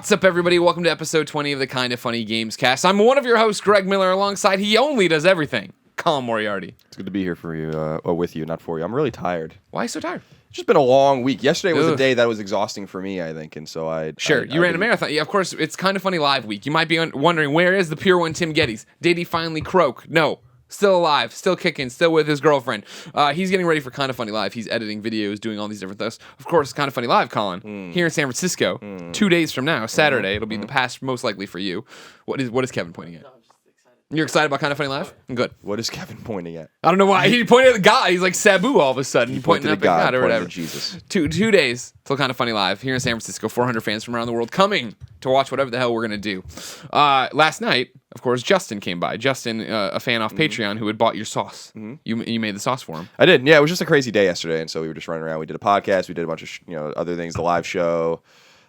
What's up, everybody? Welcome to episode 20 of the Kind of Funny Gamescast. I'm one of your hosts, Greg Miller, alongside he only does everything, Colin Moriarty. It's good to be here for you, or with you, not for you. I'm really tired. Why are you so tired? It's just been a long week. Yesterday was a day that was exhausting for me, I think, and so I... You ran a marathon. Yeah, of course, it's Kind of Funny live week. You might be wondering, where is the pure one Tim Gettys? Did he finally croak? No. Still alive, still kicking, still with his girlfriend. He's getting ready for Kind of Funny Live. He's editing videos, doing all these different things. Of course, Kind of Funny Live, Colin, here in San Francisco, 2 days from now, Saturday. It'll be in the past, most likely for you. What is Kevin pointing at? No, I'm just excited. You're excited about Kind of Funny Live? Good. What is Kevin pointing at? I don't know why. He pointed at the guy. He's like Sabu all of a sudden. He pointing up at God or whatever. Jesus. 2 days till Kind of Funny Live here in San Francisco. 400 fans from around the world coming to watch whatever the hell we're going to do. Last night, of course, Justin came by. Justin, a fan off Patreon who had bought your sauce. You made the sauce for him. I did. Yeah, it was just a crazy day yesterday, and so we were just running around. We did a podcast. We did a bunch of other things, the live show.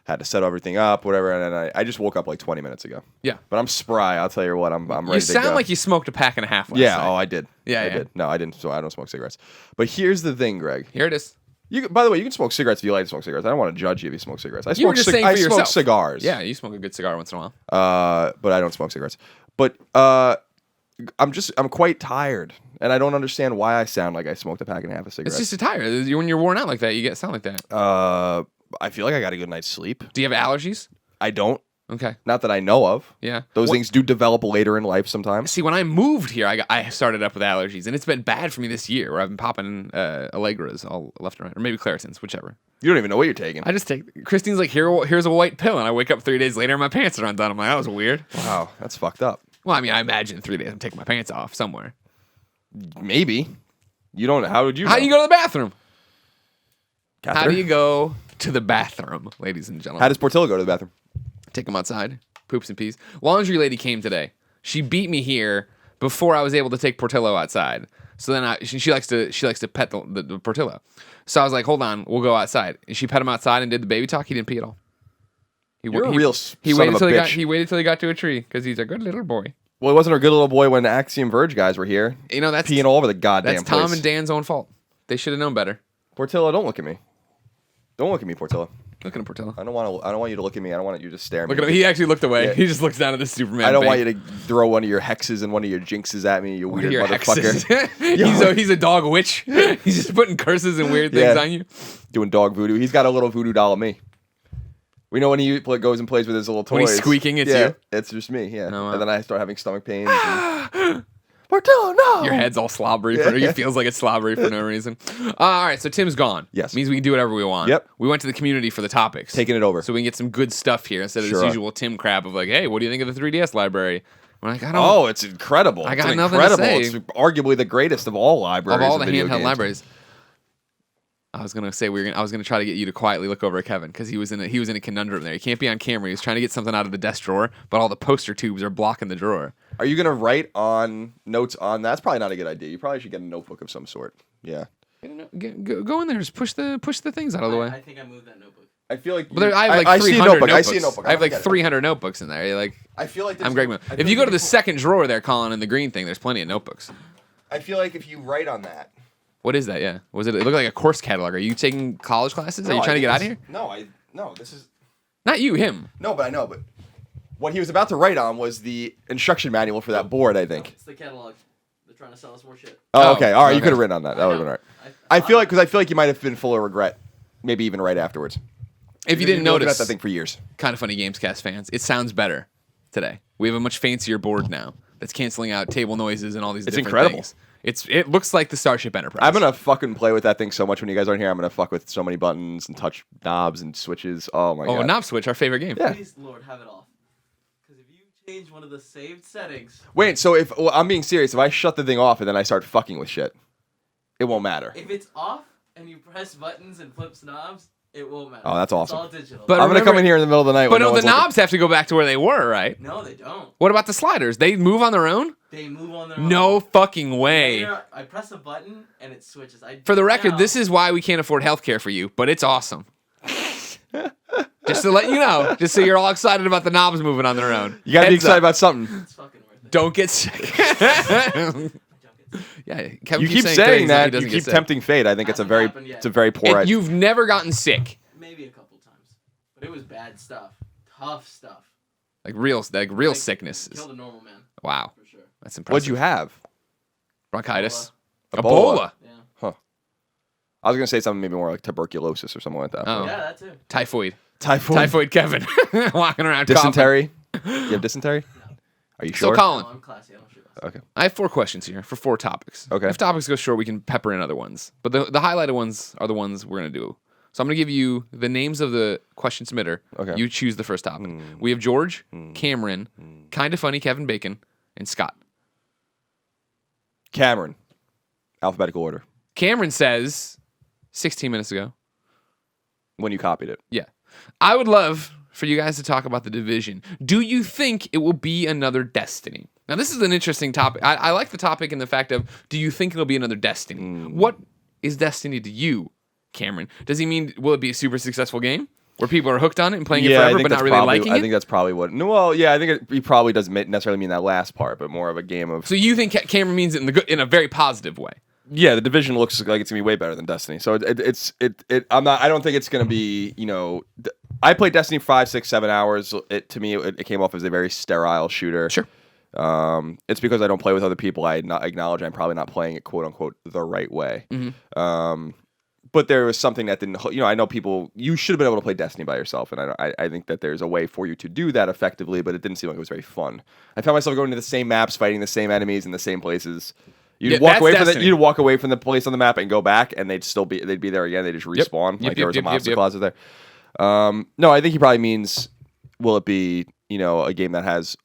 Had to set everything up, whatever, and then I just woke up like 20 minutes ago. Yeah. But I'm spry. I'll tell you what. I'm ready to go. You sound like you smoked a pack and a half last Yeah. night. Oh, I did. Yeah, I did. No, I didn't. So I don't smoke cigarettes. But here's the thing, Greg. Here it is. By the way, you can smoke cigarettes if you like to smoke cigarettes. I don't want to judge you if you smoke cigarettes. You were just saying for I smoke yourself. cigars. Yeah, you smoke a good cigar once in a while. But I don't smoke cigarettes. But I'm quite tired, and I don't understand why I sound like I smoked a pack and a half of cigarettes. It's just a tire. When you're worn out like that, you sound like that. I feel like I got a good night's sleep. Do you have allergies? I don't. Okay. Not that I know of. Yeah. Those things do develop later in life sometimes. See, when I moved here, I started up with allergies, and it's been bad for me this year, where I've been popping Allegras all left and right, or maybe Claritins, whichever. You don't even know what you're taking. I just take... Christine's like, here's a white pill, and I wake up 3 days later, and my pants are undone. I'm like, that was weird. Wow, that's fucked up. Well, I mean, I imagine 3 days I'm taking my pants off somewhere. Maybe. You don't... How would you How know? do you go to the bathroom? Catheter? How do you go to the bathroom, ladies and gentlemen? How does Portillo go to the bathroom? Take him outside. Poops and pees. Laundry lady came today. She beat me here before I was able to take Portillo outside. So then she likes to pet the Portillo. So I was like, hold on, we'll go outside. And she pet him outside and did the baby talk. He didn't pee at all. You're a real son of a bitch. He waited till he got to a tree because he's a good little boy. Well, he wasn't a good little boy when the Axiom Verge guys were here. You know, that's peeing all over the goddamn that's place. Tom and Dan's own fault. They should have known better. Portillo, don't look at me. Don't look at me, Portillo. Look at him, Portillo. I don't want you to look at me. I don't want you to stare at me. Look at him. He actually looked away. Yeah. He just looks down at the Superman. I don't bank. want you to throw one of your hexes and one of your jinxes at me, you One weird of your motherfucker. hexes. he's a dog witch. He's just putting curses and weird things on you. Doing dog voodoo. He's got a little voodoo doll of me. We know when he goes and plays with his little toys. When he's squeaking, it's you? It's just me, yeah. Oh, wow. And then I start having stomach pains. Portillo, no! Your head's all slobbery. He feels like it's slobbery for no reason. All right, so Tim's gone. Yes. Means we can do whatever we want. Yep. We went to the community for the topics. Taking it over. So we can get some good stuff here instead of Sure. this usual Tim crap of like, hey, what do you think of the 3DS library? We're like, I don't Oh, it's incredible. I got it's nothing to incredible. say. It's arguably the greatest of all libraries. Of all the video handheld games. libraries. I was gonna say I was gonna try to get you to quietly look over at Kevin because he was in a conundrum there. He can't be on camera. He was trying to get something out of the desk drawer, but all the poster tubes are blocking the drawer. Are you going to write on notes on that? That's probably not a good idea. You probably should get a notebook of some sort. Yeah. Go in there. Just push the things out of the way. I think I moved that notebook. I feel like But I have like I see a 300 notebook. notebooks. I see a notebook. I have like get it. 300 notebooks in there. You're like, I feel like I'm Greg Miller. I If feel you go like to the second drawer there, Colin, in the green thing, there's plenty of notebooks. I feel like if you write on that. What is that? Yeah. It looked like a course catalog. Are you taking college classes? Are you trying to get out of here? No, this is Not you, him. No, but I know, but what he was about to write on was the instruction manual for that board, I think. It's the catalog. They're trying to sell us more shit. Oh, okay. All right, you okay. could have written on that. That would have been all right. I feel like you might have been full of regret, maybe even right afterwards. If you didn't You've been looking notice, at that thing for years. Kind of Funny Gamescast fans, it sounds better today. We have a much fancier board now that's canceling out table noises and all these different incredible. things. It looks like the Starship Enterprise. I'm gonna fucking play with that thing so much when you guys aren't here. I'm gonna fuck with so many buttons and touch knobs and switches. Oh my god. Oh, Knob Switch, our favorite game. Yeah. Please, Lord, have it off. Because if you change one of the saved settings, Wait, so I'm being serious, if I shut the thing off and then I start fucking with shit, it won't matter. if it's off and you press buttons and flips knobs, it won't matter. Oh, that's awesome. It's all digital. But I'm gonna come in here in the middle of the night. But when no, no the one's looking. knobs have to go back to where they were, right? no, they don't. What about the sliders? They move on their own? They move on their own. No fucking way. I press a button and it switches. For the record, Now- this is why we can't afford healthcare for you, but it's awesome. Just to let you know, just so you're all excited about the knobs moving on their own. You gotta be Heads excited up. about something. It's fucking worth it. Don't get sick. Yeah, Kevin You keeps keep saying saying he that. doesn't You get keep sick. tempting fate. I think it's a Hasn't very, happened yet. it's a very poor idea. You've never gotten sick. Maybe a couple times. But it was bad stuff. tough stuff. Like real Like, sickness. Kill the normal man. Wow, For sure. that's impressive. What'd you have? Bronchitis. Ebola. Yeah. I was gonna say something maybe more like tuberculosis or something like that. Oh. Yeah, that too. Typhoid. Typhoid. Kevin. Walking around Dysentery. You have dysentery? No. Are you So sure? Colin, No, I'm classy. I don't shoot myself. Okay. I have 4 questions here for 4 topics. Okay. If topics go short, we can pepper in other ones. But the highlighted ones are the ones we're going to do. So I'm going to give you the names of the question submitter. Okay. You choose the first topic. We have George, Cameron, Kinda Funny Kevin Bacon, and Scott. Cameron. Alphabetical order. Cameron says 16 minutes ago. When you copied it. Yeah. I would love for you guys to talk about The Division. Do you think it will be another Destiny? Now, this is an interesting topic. I like the topic in the fact of, do you think it'll be another Destiny? What is Destiny to you, Cameron? Does he mean, will it be a super successful game where people are hooked on it and playing it forever but not really liking it? I think that's probably what. No, well, yeah, I think he probably doesn't necessarily mean that last part, but more of a game of. So you think Cameron means it in a very positive way? Yeah, the Division looks like it's gonna be way better than Destiny. So I'm not. I don't think it's gonna be. I played Destiny 5, 6, 7 hours. To me, it came off as a very sterile shooter. Sure. It's because I don't play with other people. I acknowledge I'm probably not playing it quote unquote the right way. But there was something that didn't. I know people. You should have been able to play Destiny by yourself, and I think that there's a way for you to do that effectively. But it didn't seem like it was very fun. I found myself going to the same maps, fighting the same enemies in the same places. You'd walk away from the place on the map and go back, and they'd be there again. They just respawn. There was a monster closet there. No, I think he probably means, will it be a game that has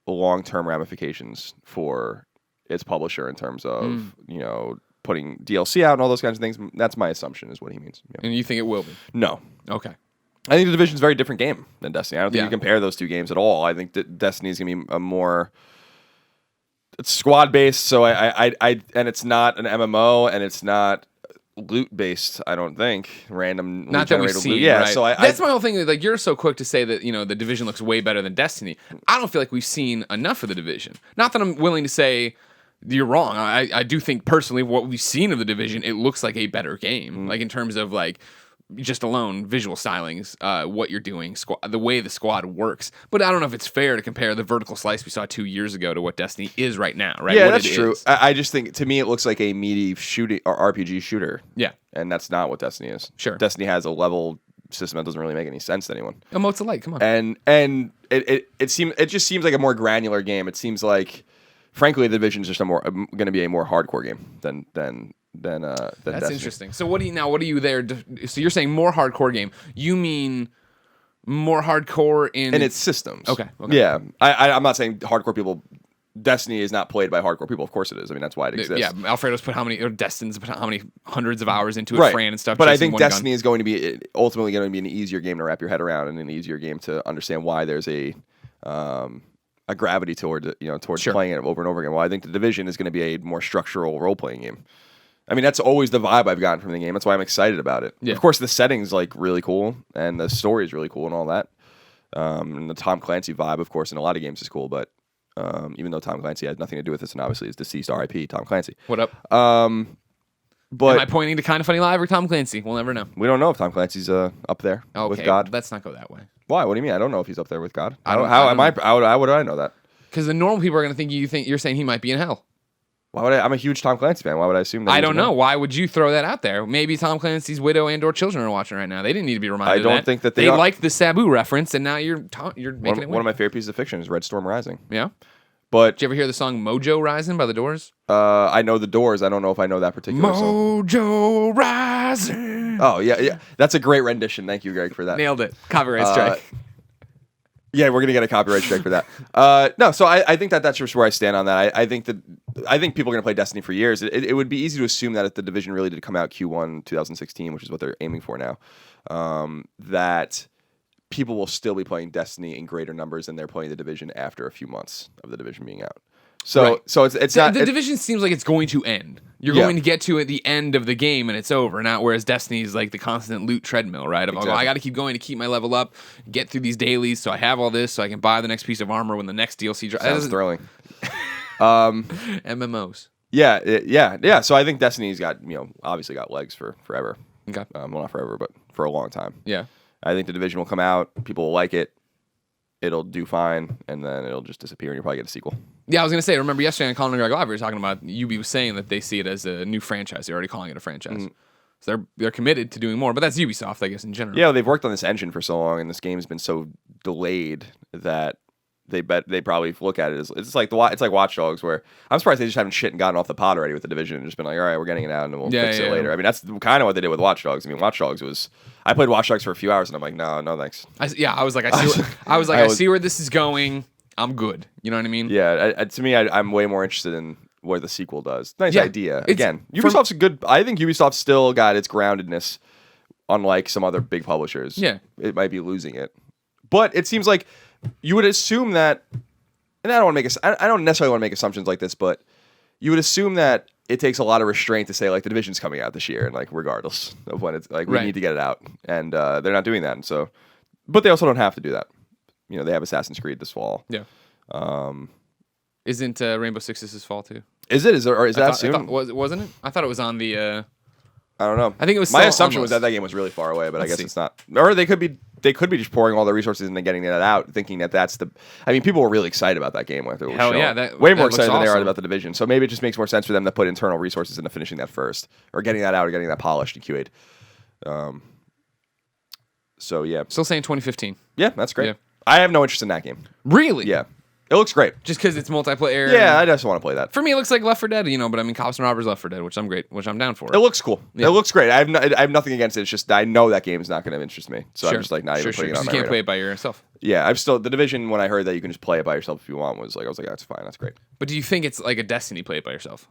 long-term ramifications for its publisher in terms of putting DLC out and all those kinds of things. That's my assumption is what he means. Yeah. And you think it will be? No. Okay. I think the Division's a very different game than Destiny. I don't think you Yeah. compare those two games at all. I think that Destiny's gonna be a more it's squad based, so I and it's not an MMO and it's not loot based. I don't think random Not that we've generated seen, loot. Yeah, right? so That's my whole thing. Like you're so quick to say that the Division looks way better than Destiny. I don't feel like we've seen enough of the Division. Not that I'm willing to say you're wrong. I do think personally what we've seen of the Division, it looks like a better game. Like in terms of like just alone visual stylings, what you're doing, the way the squad works. But I don't know if it's fair to compare the vertical slice we saw 2 years ago to what Destiny is right now. Right? Yeah, what that's it true. is. I just think to me it looks like a meaty shooting or RPG shooter. Yeah. And that's not what Destiny is. Sure. Destiny has a level system that doesn't really make any sense to anyone. Emotes alike. Come on. And it just seems like a more granular game. It seems like, frankly, the Division is just going to be a more hardcore game than That's Destiny. interesting. So what are you there? So you're saying more hardcore game? You mean more hardcore in its systems? Okay. Yeah, I'm not saying hardcore people. Destiny is not played by hardcore people. Of course it is. I mean, that's why it exists. Yeah, Alfredo's put Destin's put how many hundreds of hours into it, Right. Fran and stuff. But I chasing think one Destiny gun. is going to be ultimately going to be an easier game to wrap your head around and an easier game to understand why there's a gravity towards Sure. playing it over and over again. Well, I think the Division is going to be a more structural role playing game. I mean, that's always the vibe I've gotten from the game. That's why I'm excited about it. Yeah. Of course, the setting's like really cool and the story is really cool and all that. And the Tom Clancy vibe, of course, in a lot of games is cool. But even though Tom Clancy has nothing to do with this, and obviously is deceased, R.I.P. Tom Clancy. What up? But Am I pointing to Kind of Funny Live or Tom Clancy? We'll never know. we don't know if Tom Clancy's up there with God. Let's not go that way. Why? What do you mean? I don't know if he's up there with God. I don't How know. would I know that? Because the normal people are going to think you're saying he might be in hell. Why would I? I'm a huge Tom Clancy fan. Why would I assume that? I he's don't in know. hell? Why would you throw that out there? Maybe Tom Clancy's widow and/or children are watching right now. They didn't need to be reminded. I of don't that. think that they they are. liked the Sabu reference, and now you're making it. One of my favorite pieces of fiction is Red Storm Rising. Yeah. But Did you ever hear the song "Mojo Rising" by the Doors? I know the Doors. I don't know if I know that particular song. Mojo Rising. Oh yeah. That's a great rendition. Thank you, Greg, for that. Nailed it. Copyright strike. Yeah, we're gonna get a copyright strike for that. No, so I think that's just where I stand on that. I think people are gonna play Destiny for years. It would be easy to assume that if the Division really did come out Q1 2016, which is what they're aiming for now, that people will still be playing Destiny in greater numbers than they're playing the Division after a few months of the Division being out. So Right. so it's not The Division seems like it's going to end. You're Yeah. going to get to at the end of the game and it's over. Not whereas Destiny is like the constant loot treadmill, right? Of Exactly. I got to keep going to keep my level up, get through these dailies, so I have all this, so I can buy the next piece of armor when the next DLC drops. sounds thrilling. MMOs. Yeah. So I think Destiny's got obviously got legs for forever. Okay. Well, not forever, but for a long time. Yeah. I think the Division will come out. People will like it. it'll do fine, and then it'll just disappear, and you'll probably get a sequel. Yeah, I was gonna say. Remember yesterday on Colin and Greg Live, we were talking about Ubi was saying that they see it as a new franchise. They're already calling it a franchise, so they're committed to doing more. But that's Ubisoft, I guess, in general. Yeah, they've worked on this engine for so long, and this game's been so delayed that they probably look at it as it's like Watch Dogs, where I'm surprised they just haven't shit and gotten off the pot already with the Division and just been like, all right, we're getting it out and we'll fix it later. I mean, that's kind of what they did with Watch Dogs. I mean, Watch Dogs was I played Watch Dogs for a few hours and I'm like, no thanks. I was like, I see where this is going. I'm good. You know what I mean? Yeah. To me, I'm way more interested in what the sequel does. Nice idea. Again, Ubisoft's a good. I think Ubisoft still got its groundedness, unlike some other big publishers. Yeah, it might be losing it, but it seems like you would assume that, and I don't necessarily want to make assumptions like this, but you would assume that it takes a lot of restraint to say like the Division's coming out this year, and like regardless of when it's like we need to get it out, and they're not doing that, and so, but they also don't have to do that. You know, they have Assassin's Creed this fall. Yeah. Isn't Rainbow Six this fall too? Is it? Is that soon? Wasn't it? I thought it was on the. I don't know. I think it was. My assumption was that game was really far away, but I guess it's not. Or they could be just pouring all the resources into getting that out, thinking that that's the. I mean, people were really excited about that game. Hell yeah! Way more excited than they are about the Division. So maybe it just makes more sense for them to put internal resources into finishing that first, or getting that out, or getting that polished and QA'd. So yeah. Still saying 2015. Yeah, that's great. Yeah. I have no interest in that game. Really? Yeah. It looks great. Just because it's multiplayer. Yeah, I just want to play that. For me, it looks like Left 4 Dead, but I mean, Cops and Robbers Left 4 Dead, which I'm down for. It looks cool. Yeah. It looks great. I have nothing against it. It's just I know that game's not going to interest me, so I'm just like not even putting it on my radar. You can't play it by yourself. Yeah, the Division. When I heard that you can just play it by yourself if you want, I was like, that's fine, that's great. But do you think it's like a Destiny, play it by yourself?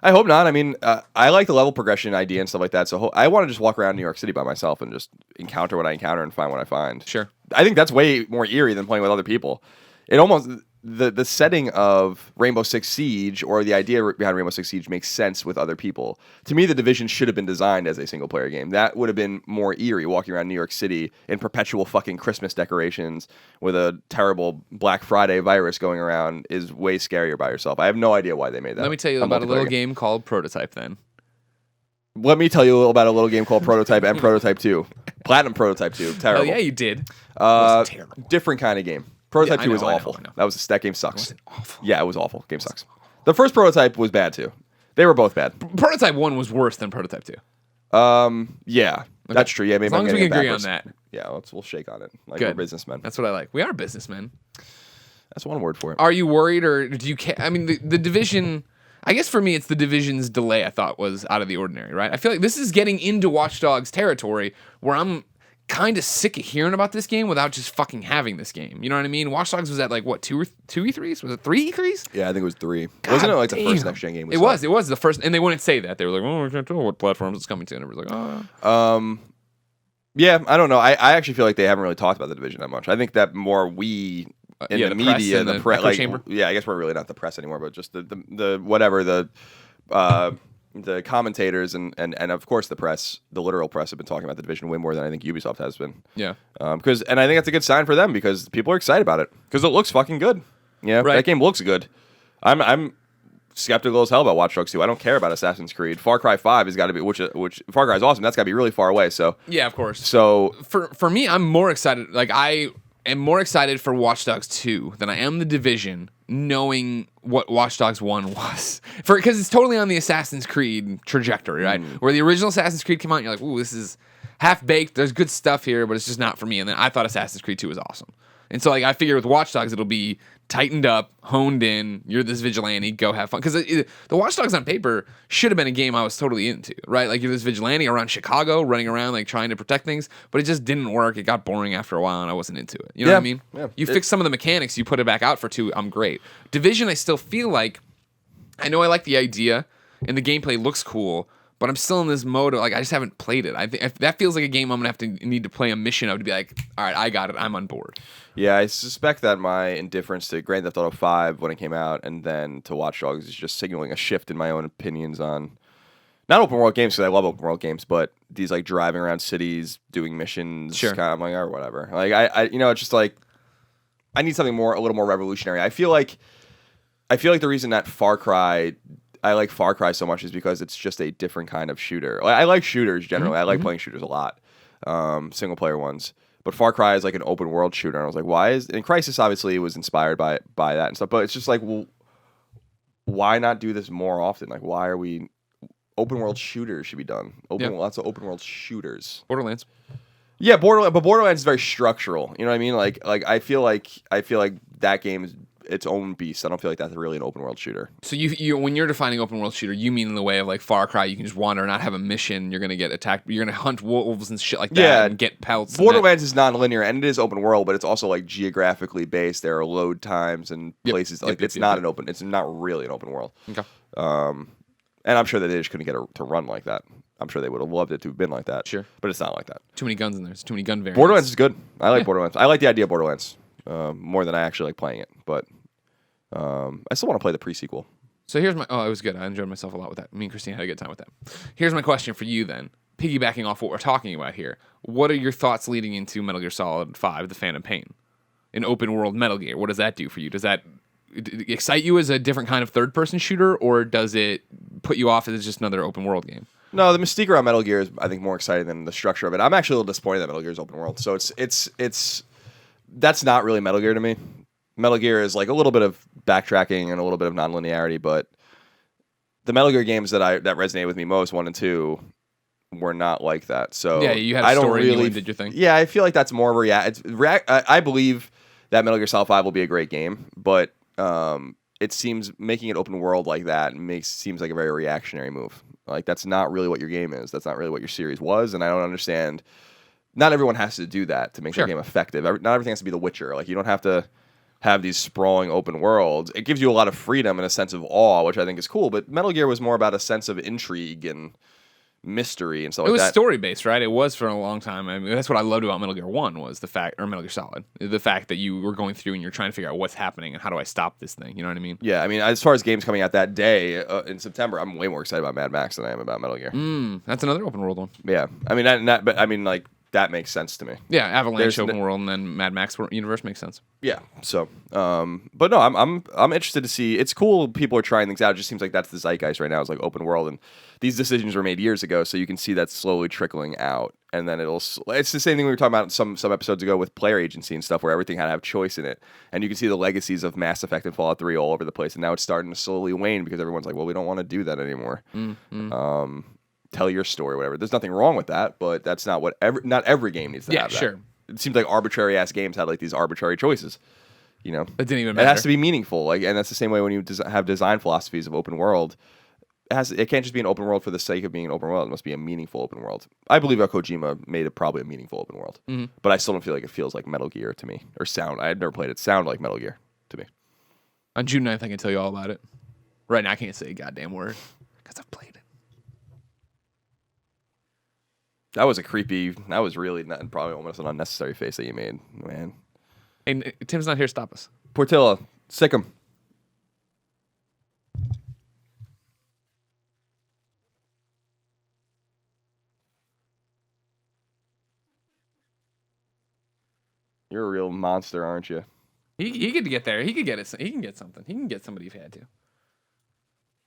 I hope not. I mean, I like the level progression idea and stuff like that. So I want to just walk around New York City by myself and just encounter what I encounter and find what I find. Sure. I think that's way more eerie than playing with other people. It almost the setting of Rainbow Six Siege or the idea behind Rainbow Six Siege makes sense with other people. To me, the Division should have been designed as a single player game. That would have been more eerie, walking around New York City in perpetual fucking Christmas decorations with a terrible Black Friday virus going around is way scarier by yourself. I have no idea why they made that. Let me tell you about a little game called Prototype then. Let me tell you about a little game called Prototype and Prototype 2. Platinum Prototype 2. Terrible. Oh, yeah, you did. Terrible. Different kind of game. Prototype 2 was I awful. know. That game sucks. Was it awful? Yeah, it was awful. Game sucks. The first Prototype was bad too. They were both bad. Prototype 1 was worse than Prototype 2. Yeah, that's true. Yeah, maybe as long as we can agree on that. Yeah, we'll shake on it. Like Good. we're businessmen. That's what I like. We are businessmen. That's one word for it. Are you worried, or do you care? I mean, the Division. I guess for me, it's the Division's delay. I thought was out of the ordinary. Right? I feel like this is getting into Watch Dogs territory where I'm kind of sick of hearing about this game without just fucking having this game. You know what I mean? Watch Dogs was at like what, two E3s? Was it 3 E3s? Yeah, I think it was 3. Wasn't it like the first next gen game? It was the first, and they wouldn't say that. They were like, "Oh, I can't tell what platforms it's coming to." And everyone's like, "Oh." Yeah, I don't know. I actually feel like they haven't really talked about the Division that much. I think that more the media, the press, like, chamber. Yeah, I guess we're really not the press anymore, but just the whatever the commentators and of course the press, the literal press, have been talking about the Division way more than I think Ubisoft has been. Yeah. And I think that's a good sign for them because people are excited about it because it looks fucking good. Yeah, right. That game looks good. I'm skeptical as hell about Watch Dogs 2. I don't care about Assassin's Creed. Far Cry 5 has got to be which Far Cry is awesome. That's got to be really far away. So yeah, of course. So for me, I'm more excited. Like I am more excited for Watch Dogs 2 than I am the Division, knowing what Watch Dogs 1 was. Because it's totally on the Assassin's Creed trajectory, right? Where the original Assassin's Creed came out, and you're like, ooh, this is half-baked. There's good stuff here, but it's just not for me. And then I thought Assassin's Creed 2 was awesome. And so like I figured with Watch Dogs, it'll be tightened up, honed in. You're this vigilante, go have fun. Because the Watch Dogs on paper should have been a game I was totally into, right? Like you're this vigilante around Chicago, running around like trying to protect things, but it just didn't work. It got boring after a while, and I wasn't into it. You know what I mean? Yeah. You fix some of the mechanics, you put it back out for 2. I'm great. Division, I still feel like I know I like the idea, and the gameplay looks cool. But I'm still in this mode of, like, I just haven't played it. I think that feels like a game I'm going to have to need to play a mission of to be like, all right, I got it. I'm on board. Yeah, I suspect that my indifference to Grand Theft Auto 5 when it came out and then to Watch Dogs is just signaling a shift in my own opinions on, not open world games because I love open world games, but these, like, driving around cities, doing missions. Sure. Kind of, I'm like, or whatever. Like, I it's just like, I need something a little more revolutionary. I feel like the reason that I like Far Cry so much is because it's just a different kind of shooter. I like shooters generally. I like playing shooters a lot, single player ones. But Far Cry is like an open world shooter, and I was like, why is? And Crysis obviously was inspired by that and stuff, but it's just like, well, why not do this more often? Like, why are we? Open world shooters should be done. Lots of open world shooters. Borderlands. Yeah, Borderlands is very structural. You know what I mean? Like I feel like that game is its own beast. I don't feel like that's really an open world shooter. So you when you're defining open world shooter, you mean in the way of like Far Cry, you can just wander and not have a mission. You're gonna get attacked. You're gonna hunt wolves and shit like that. And get pelts. Borderlands is non-linear and it is open world, but it's also like geographically based. There are load times and places it's not really an open world. Okay. And I'm sure that they just couldn't get it to run like that. I'm sure they would have loved it to have been like that. Sure. But it's not like that. Too many guns in there. There's too many gun variants. Borderlands is good. I like Borderlands. I like the idea of Borderlands more than I actually like playing it. But I still want to play the pre-sequel. So here's my... Oh, it was good. I enjoyed myself a lot with that. Me and Christine had a good time with that. Here's my question for you then. Piggybacking off what we're talking about here. What are your thoughts leading into Metal Gear Solid 5, The Phantom Pain? An open world Metal Gear. What does that do for you? Does that excite you as a different kind of third-person shooter, or does it put you off as just another open world game? No, the mystique around Metal Gear is, I think, more exciting than the structure of it. I'm actually a little disappointed that Metal Gear is open world. So it's that's not really Metal Gear to me. Metal Gear is like a little bit of backtracking and a little bit of nonlinearity, but the Metal Gear games that resonated with me most, 1 and 2, were not like that. So yeah, you had a story and you did your thing. Yeah, I feel like that's more I believe that Metal Gear Solid 5 will be a great game, but it seems making it open world like that seems like a very reactionary move. Like that's not really what your game is. That's not really what your series was, and I don't understand. Not everyone has to do that to make their game effective. Not everything has to be The Witcher. Like you don't have to have these sprawling open worlds. It gives you a lot of freedom and a sense of awe, which I think is cool. But Metal Gear was more about a sense of intrigue and mystery and stuff like that. It was story based, right? It was for a long time. I mean, that's what I loved about Metal Gear 1 was Metal Gear Solid, the fact that you were going through and you're trying to figure out what's happening and how do I stop this thing. You know what I mean? Yeah, I mean, as far as games coming out that day in September, I'm way more excited about Mad Max than I am about Metal Gear. That's another open world one. Yeah, I mean, like that makes sense to me. Yeah, Avalanche open world and then Mad Max universe makes sense. Yeah. So, but no, I'm interested to see. It's cool. People are trying things out. It just seems like that's the zeitgeist right now. It's like open world, and these decisions were made years ago, so you can see that slowly trickling out. And then it's the same thing we were talking about some episodes ago with player agency and stuff, where everything had to have choice in it. And you can see the legacies of Mass Effect and Fallout 3 all over the place. And now it's starting to slowly wane because everyone's like, well, we don't want to do that anymore. Tell your story, whatever. There's nothing wrong with that, but that's not what not every game needs to have. Yeah, sure. It seems like arbitrary ass games had like these arbitrary choices. You know, it didn't even matter. It has to be meaningful, like, and that's the same way when you have design philosophies of open world. It can't just be an open world for the sake of being an open world. It must be a meaningful open world. I believe that Kojima made it probably a meaningful open world, but I still don't feel like it feels like Metal Gear to me, or sound. I had never played it. Sound like Metal Gear to me. On June 9th, I can tell you all about it. Right now, I can't say a goddamn word because I've played it. That was really probably almost an unnecessary face that you made, man. And Tim's not here to stop us. Portillo, sick him. You're a real monster, aren't you? He could get there. He could get it. He can get something. He can get somebody if he had to.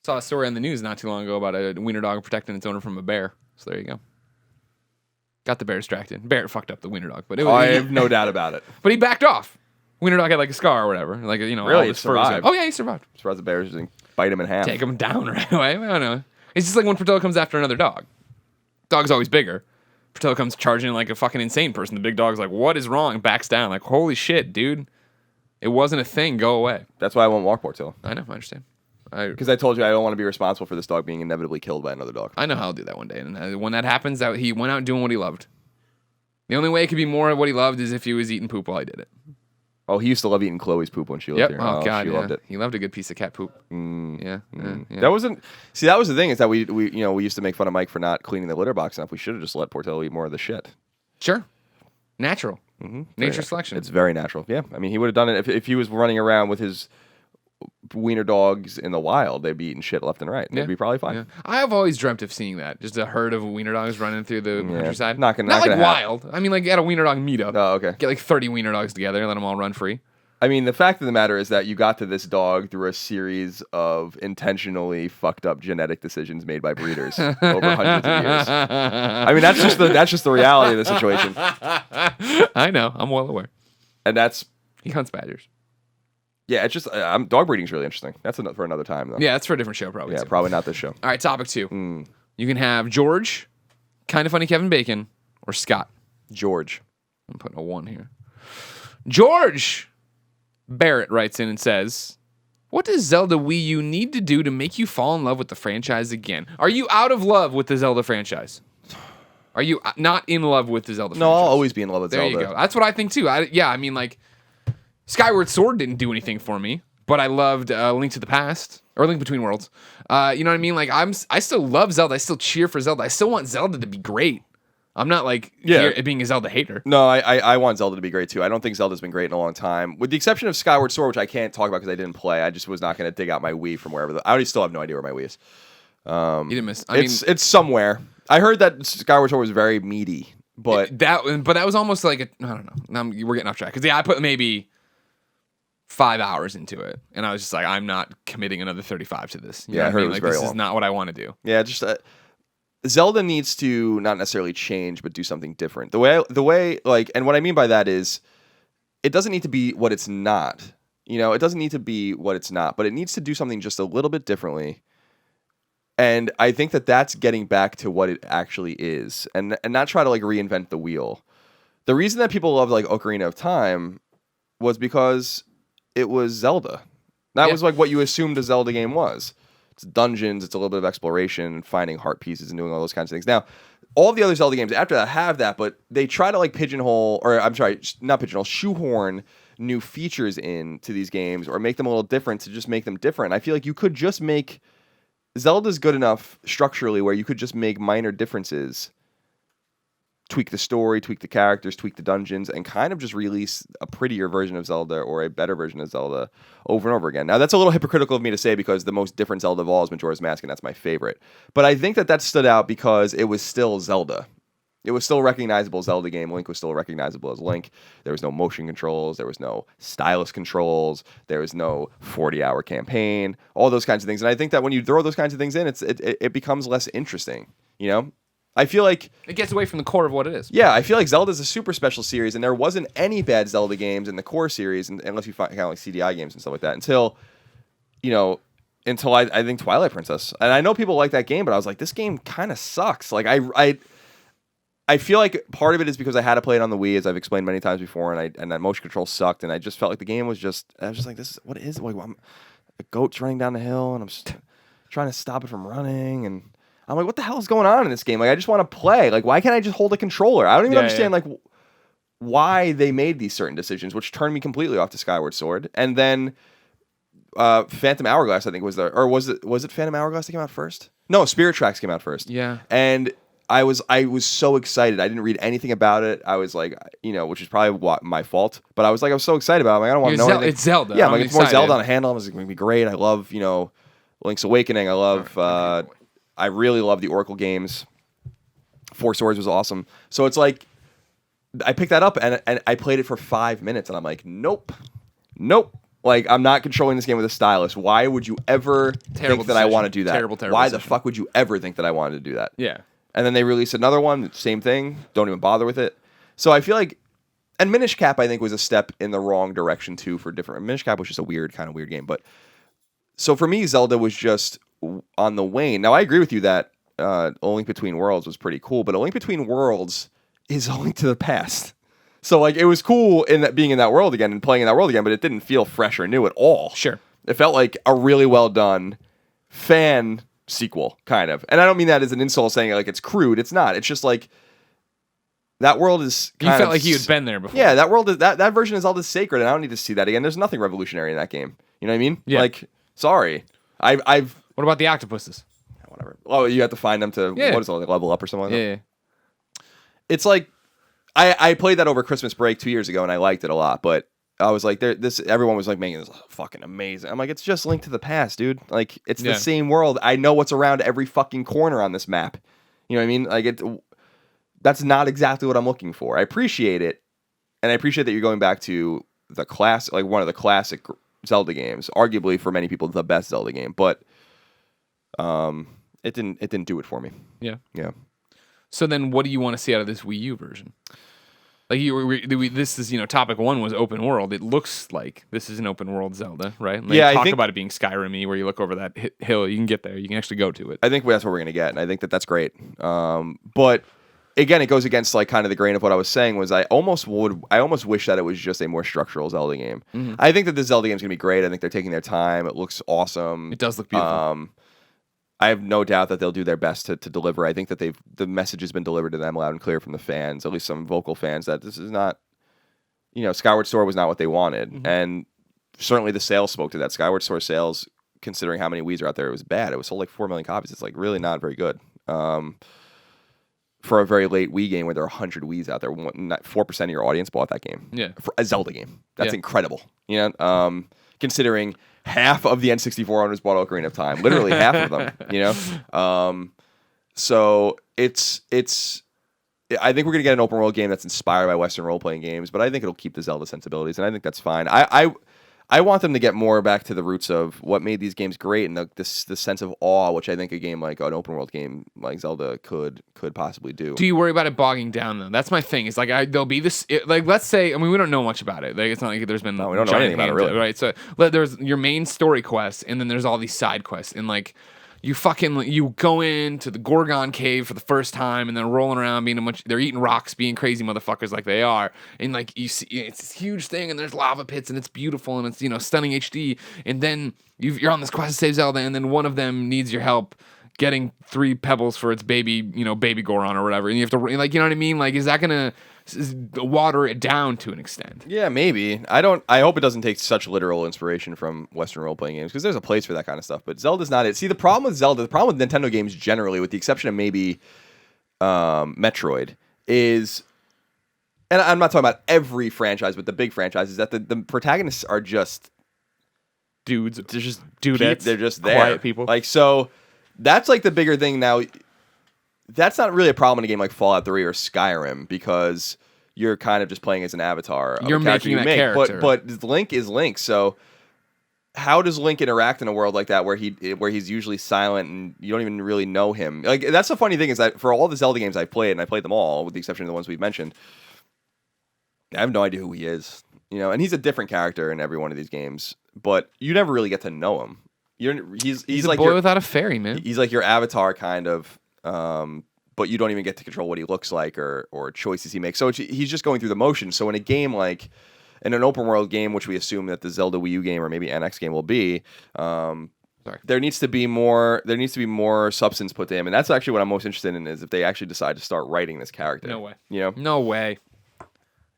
Saw a story on the news not too long ago about a wiener dog protecting its owner from a bear. So there you go. Got the bear distracted. Bear fucked up the wiener dog, but I have no doubt about it. But he backed off. Wiener dog had like a scar or whatever. Like, you know, really? all his fur was survived. Oh yeah, he survived. I'm surprised the bears didn't bite him in half. Take him down right away. I don't know. It's just like when Portillo comes after another dog. Dog's always bigger. Portillo comes charging like a fucking insane person. The big dog's like, what is wrong? Backs down. Like, holy shit, dude. It wasn't a thing. Go away. That's why I won't walk Portillo. I know. I understand. Because I told you I don't want to be responsible for this dog being inevitably killed by another dog. I know how I'll do that one day. And when that happens, he went out doing what he loved. The only way it could be more of what he loved is if he was eating poop while he did it. Oh, he used to love eating Chloe's poop when she lived here. Oh, God, she loved it. He loved a good piece of cat poop. Yeah. That wasn't. See, that was the thing is that we used to make fun of Mike for not cleaning the litter box enough. We should have just let Portillo eat more of the shit. Sure. Natural. Nature selection. It's very natural. Yeah. I mean, he would have done it if he was running around with his wiener dogs in the wild. They'd be eating shit left and right. They'd be probably fine. Yeah. I have always dreamt of seeing that. Just a herd of wiener dogs running through the countryside. Not like wild. I mean, like at a wiener dog meetup. Oh, okay. Get like 30 wiener dogs together and let them all run free. I mean, the fact of the matter is that you got to this dog through a series of intentionally fucked up genetic decisions made by breeders over hundreds of years. I mean, that's just the reality of the situation. I know. I'm well aware. And He hunts badgers. yeah, it's just dog breeding is really interesting. That's for another time, though. Yeah, that's for a different show, probably. Yeah, too. probably not this show. All right, topic 2. You can have George, Kind of Funny Kevin Bacon, or Scott. George. I'm putting a 1 here. George Barrett writes in and says, what does Zelda Wii U need to do to make you fall in love with the franchise again? Are you out of love with the Zelda franchise? Are you not in love with the Zelda franchise? No, I'll always be in love with there Zelda. There you go. That's what I think, too. I mean, like, Skyward Sword didn't do anything for me, but I loved Link to the Past, or Link Between Worlds. You know what I mean? Like, I still love Zelda. I still cheer for Zelda. I still want Zelda to be great. I'm not like being a Zelda hater. No, I want Zelda to be great too. I don't think Zelda's been great in a long time, with the exception of Skyward Sword, which I can't talk about because I didn't play. I just was not going to dig out my Wii from wherever. I already still have no idea where my Wii is. You didn't miss. It's somewhere. I heard that Skyward Sword was very meaty, but that was almost like I don't know. We're getting off track because I put maybe 5 hours into it, and I was just like, I'm not committing another 35 to this. You know I heard what I mean? it was Like, very this long. is not what I want to do. Yeah, just Zelda needs to not necessarily change, but do something different. The way, like, and what I mean by that is, it doesn't need to be what it's not. You know, it doesn't need to be what it's not, but it needs to do something just a little bit differently. And I think that that's getting back to what it actually is, and not try to like reinvent the wheel. The reason that people loved like Ocarina of Time was because it was Zelda. That was like what you assumed a Zelda game was. It's dungeons, it's a little bit of exploration, finding heart pieces and doing all those kinds of things. Now, all the other Zelda games after that have that, but they try to like shoehorn new features into these games or make them a little different to just make them different. I feel like you could just make Zelda's good enough structurally where you could just make minor differences, tweak the story, tweak the characters, tweak the dungeons, and kind of just release a prettier version of Zelda or a better version of Zelda over and over again. Now, that's a little hypocritical of me to say because the most different Zelda of all is Majora's Mask, and that's my favorite. But I think that stood out because it was still Zelda. It was still a recognizable Zelda game. Link was still recognizable as Link. There was no motion controls. There was no stylus controls. There was no 40-hour campaign. All those kinds of things. And I think that when you throw those kinds of things in, it becomes less interesting, you know? I feel like It gets away from the core of what it is. I feel like Zelda's a super special series, and there wasn't any bad Zelda games in the core series, unless you count like CDI games and stuff like that, until I think Twilight Princess. And I know people like that game, but I was like, this game kind of sucks. Like I feel like part of it is because I had to play it on the Wii, as I've explained many times before, and that motion control sucked, and I just felt like the game was I was just like, what is it? Like, a goat's running down the hill, and I'm just trying to stop it from running, and I'm like, what the hell is going on in this game? Like, I just want to play. Like, why can't I just hold a controller? I don't even understand, like, why they made these certain decisions, which turned me completely off to Skyward Sword. And then Phantom Hourglass, I think, was it Phantom Hourglass that came out first? No, Spirit Tracks came out first. Yeah. And I was so excited. I didn't read anything about it. I was like, which is probably my fault. But I was so excited about it. I'm like, I don't want to know anything. It's Zelda. Yeah, I'm like, it's more excited. Zelda on a handle. It's going to be great. I love, Link's Awakening. I love... I really love the Oracle games. Four Swords was awesome. So it's like, I picked that up and I played it for 5 minutes and I'm like, nope. Like, I'm not controlling this game with a stylus. Why would you ever think that I want to do that? Terrible Why the decision. fuck would you ever think that I wanted to do that? Yeah. And then they released another one, same thing. Don't even bother with it. So I feel like, and Minish Cap I think was a step in the wrong direction too for different. Minish Cap was just a kind of weird game. But so for me, Zelda was just on the wane. Now I agree with you that A Link Between Worlds was pretty cool, but A Link Between Worlds is A Link to the Past. So like it was cool in that being in that world again and playing in that world again, but it didn't feel fresh or new at all. Sure. It felt like a really well done fan sequel, kind of. And I don't mean that as an insult saying like it's crude. It's not. It's just like that world is You felt like you had been there before. Yeah, that world is that version is all this sacred, and I don't need to see that again. There's nothing revolutionary in that game. You know what I mean? Yeah. Like, sorry. I've What about the octopuses? whatever. Oh, you have to find them to Yeah. what is it, like level up or something like that? Yeah. It's like I played that over Christmas break 2 years ago and I liked it a lot, but I was like, everyone was like making this fucking amazing. I'm like, it's just Link to the Past, dude. Like, it's the same world. I know what's around every fucking corner on this map. You know what I mean? Like, that's not exactly what I'm looking for. I appreciate it, and I appreciate that you're going back to the class, like one of the classic Zelda games, arguably for many people the best Zelda game, but it didn't do it for me. Yeah. Yeah. So then, what do you want to see out of this Wii U version? Like this is topic one was open world. It looks like this is an open world Zelda, right? Like, Yeah, I talk think- about it being Skyrim-y, where you look over that hill, you can get there, you can actually go to it. I think that's what we're gonna get, and I think that's great. But again, it goes against like kind of the grain of what I was saying. Was I almost wish that it was just a more structural Zelda game. Mm-hmm. I think that the Zelda game is gonna be great. I think they're taking their time. It looks awesome. It does look beautiful. I have no doubt that they'll do their best to deliver. I think that the message has been delivered to them loud and clear from the fans, at least some vocal fans, that this is not, Skyward Sword was not what they wanted. Mm-hmm. And certainly the sales spoke to that. Skyward Sword sales, considering how many Wii's are out there, it was bad. It was sold like 4 million copies. It's like really not very good. For a very late Wii game where there are 100 Wii's out there, 4% of your audience bought that game. Yeah. For a Zelda game. That's Yeah. incredible. Considering half of the N64 owners bought Ocarina of Time. Literally half of them, So it's I think we're going to get an open world game that's inspired by Western role-playing games, but I think it'll keep the Zelda sensibilities, and I think that's fine. I want them to get more back to the roots of what made these games great, and the sense of awe, which I think a game like an open world game like Zelda could possibly do. Do you worry about it bogging down though? That's my thing. It's like there'll be this. Let's say, we don't know much about it. Like it's not like there's been. No, we don't know giant anything about it, games, really. right? So there's your main story quests, and then there's all these side quests, and like. You go into the Gorgon cave for the first time, and then rolling around being they're eating rocks, being crazy motherfuckers like they are, and like you see it's this huge thing, and there's lava pits, and it's beautiful, and it's stunning HD, and then you're on this quest to save Zelda, and then one of them needs your help getting 3 pebbles for its baby, baby Goron or whatever, and you have to what I mean? Like, is that gonna water it down to an extent? Yeah, maybe. I hope it doesn't take such literal inspiration from Western role-playing games, because there's a place for that kind of stuff, but Zelda's not it. See, the problem with Nintendo games generally, with the exception of maybe Metroid, is, and I'm not talking about every franchise, but the big franchises, that the protagonists are just Dudes, they're just dudettes, they're just there. quiet people. Like, so that's like the bigger thing now. That's not really a problem in a game like Fallout 3 or Skyrim, because you're kind of just playing as an avatar. Of You're a character making you that make. character. But Link is Link. So how does Link interact in a world like that where he's usually silent and you don't even really know him? Like, that's the funny thing, is that for all the Zelda games I've played, and I played them all with the exception of the ones we've mentioned, I have no idea who he is. And he's a different character in every one of these games, but you never really get to know him. He's a like boy without a fairy, man. He's like your avatar, kind of, but you don't even get to control what he looks like or choices he makes. So he's just going through the motions. So in a game like, in an open world game, which we assume that the Zelda Wii U game or maybe NX game will be, there needs to be more substance put to him, and that's actually what I'm most interested in, is if they actually decide to start writing this character. No way. No way.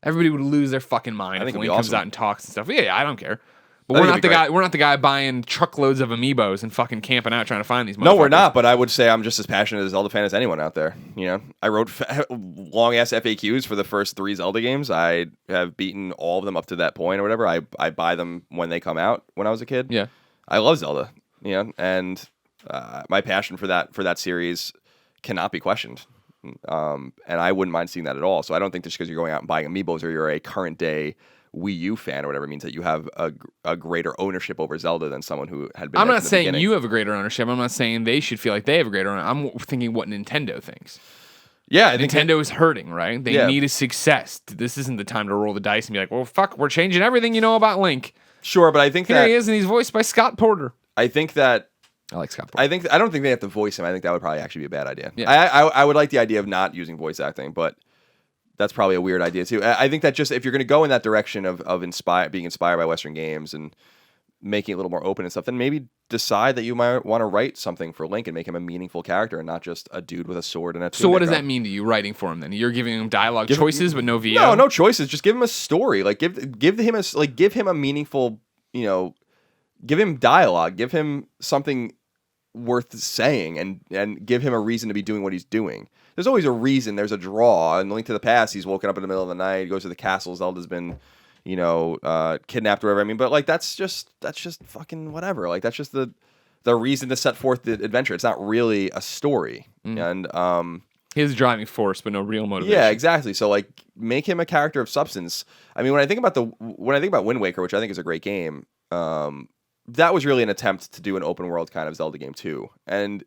Everybody would lose their fucking mind if think it'd Link be comes awesome. out and talks and stuff. Yeah, I don't care. But I we're think not it'd the be guy. great. We're not the guy buying truckloads of amiibos and fucking camping out trying to find these. No, we're motherfuckers. not. But I would say I'm just as passionate a Zelda fan as anyone out there. I wrote long ass FAQs for the first 3 Zelda games. I have beaten all of them up to that point or whatever. I buy them when they come out. When I was a kid, Yeah. I love Zelda. And my passion for that series cannot be questioned. And I wouldn't mind seeing that at all. So I don't think just because you're going out and buying amiibos or you're a current day Wii U fan or whatever means that you have a greater ownership over Zelda than someone who had been. I'm there not from the saying beginning. you have a greater ownership. I'm not saying they should feel like they have a greater ownership. I'm thinking what Nintendo thinks. Yeah, I think Nintendo is hurting, right? They need a success. This isn't the time to roll the dice and be like, well, fuck, we're changing everything you know about Link. Sure, but I think Here he is, and he's voiced by Scott Porter. I think that. I like Scott Porter. I don't think they have to voice him. I think that would probably actually be a bad idea. Yeah. I would like the idea of not using voice acting, but that's probably a weird idea too. I think that just if you're going to go in that direction of being inspired by Western games and making it a little more open and stuff, then maybe decide that you might want to write something for Link and make him a meaningful character and not just a dude with a sword and a. So what does tunic that on. mean to you, writing for him? Then you're giving him dialogue choices, but no VO. No choices. Just give him a story. Like give him a meaningful. Give him dialogue. Give him something worth saying and give him a reason to be doing what he's doing. There's always a reason. There's a draw. In Link to the Past, he's woken up in the middle of the night, goes to the castle, Zelda's been, kidnapped or whatever. I mean, but like that's just fucking whatever. Like that's just the reason to set forth the adventure. It's not really a story. And His driving force, but no real motivation. Yeah, exactly. So like, make him a character of substance. I mean, when I think about Wind Waker, which I think is a great game, that was really an attempt to do an open world kind of Zelda game too, and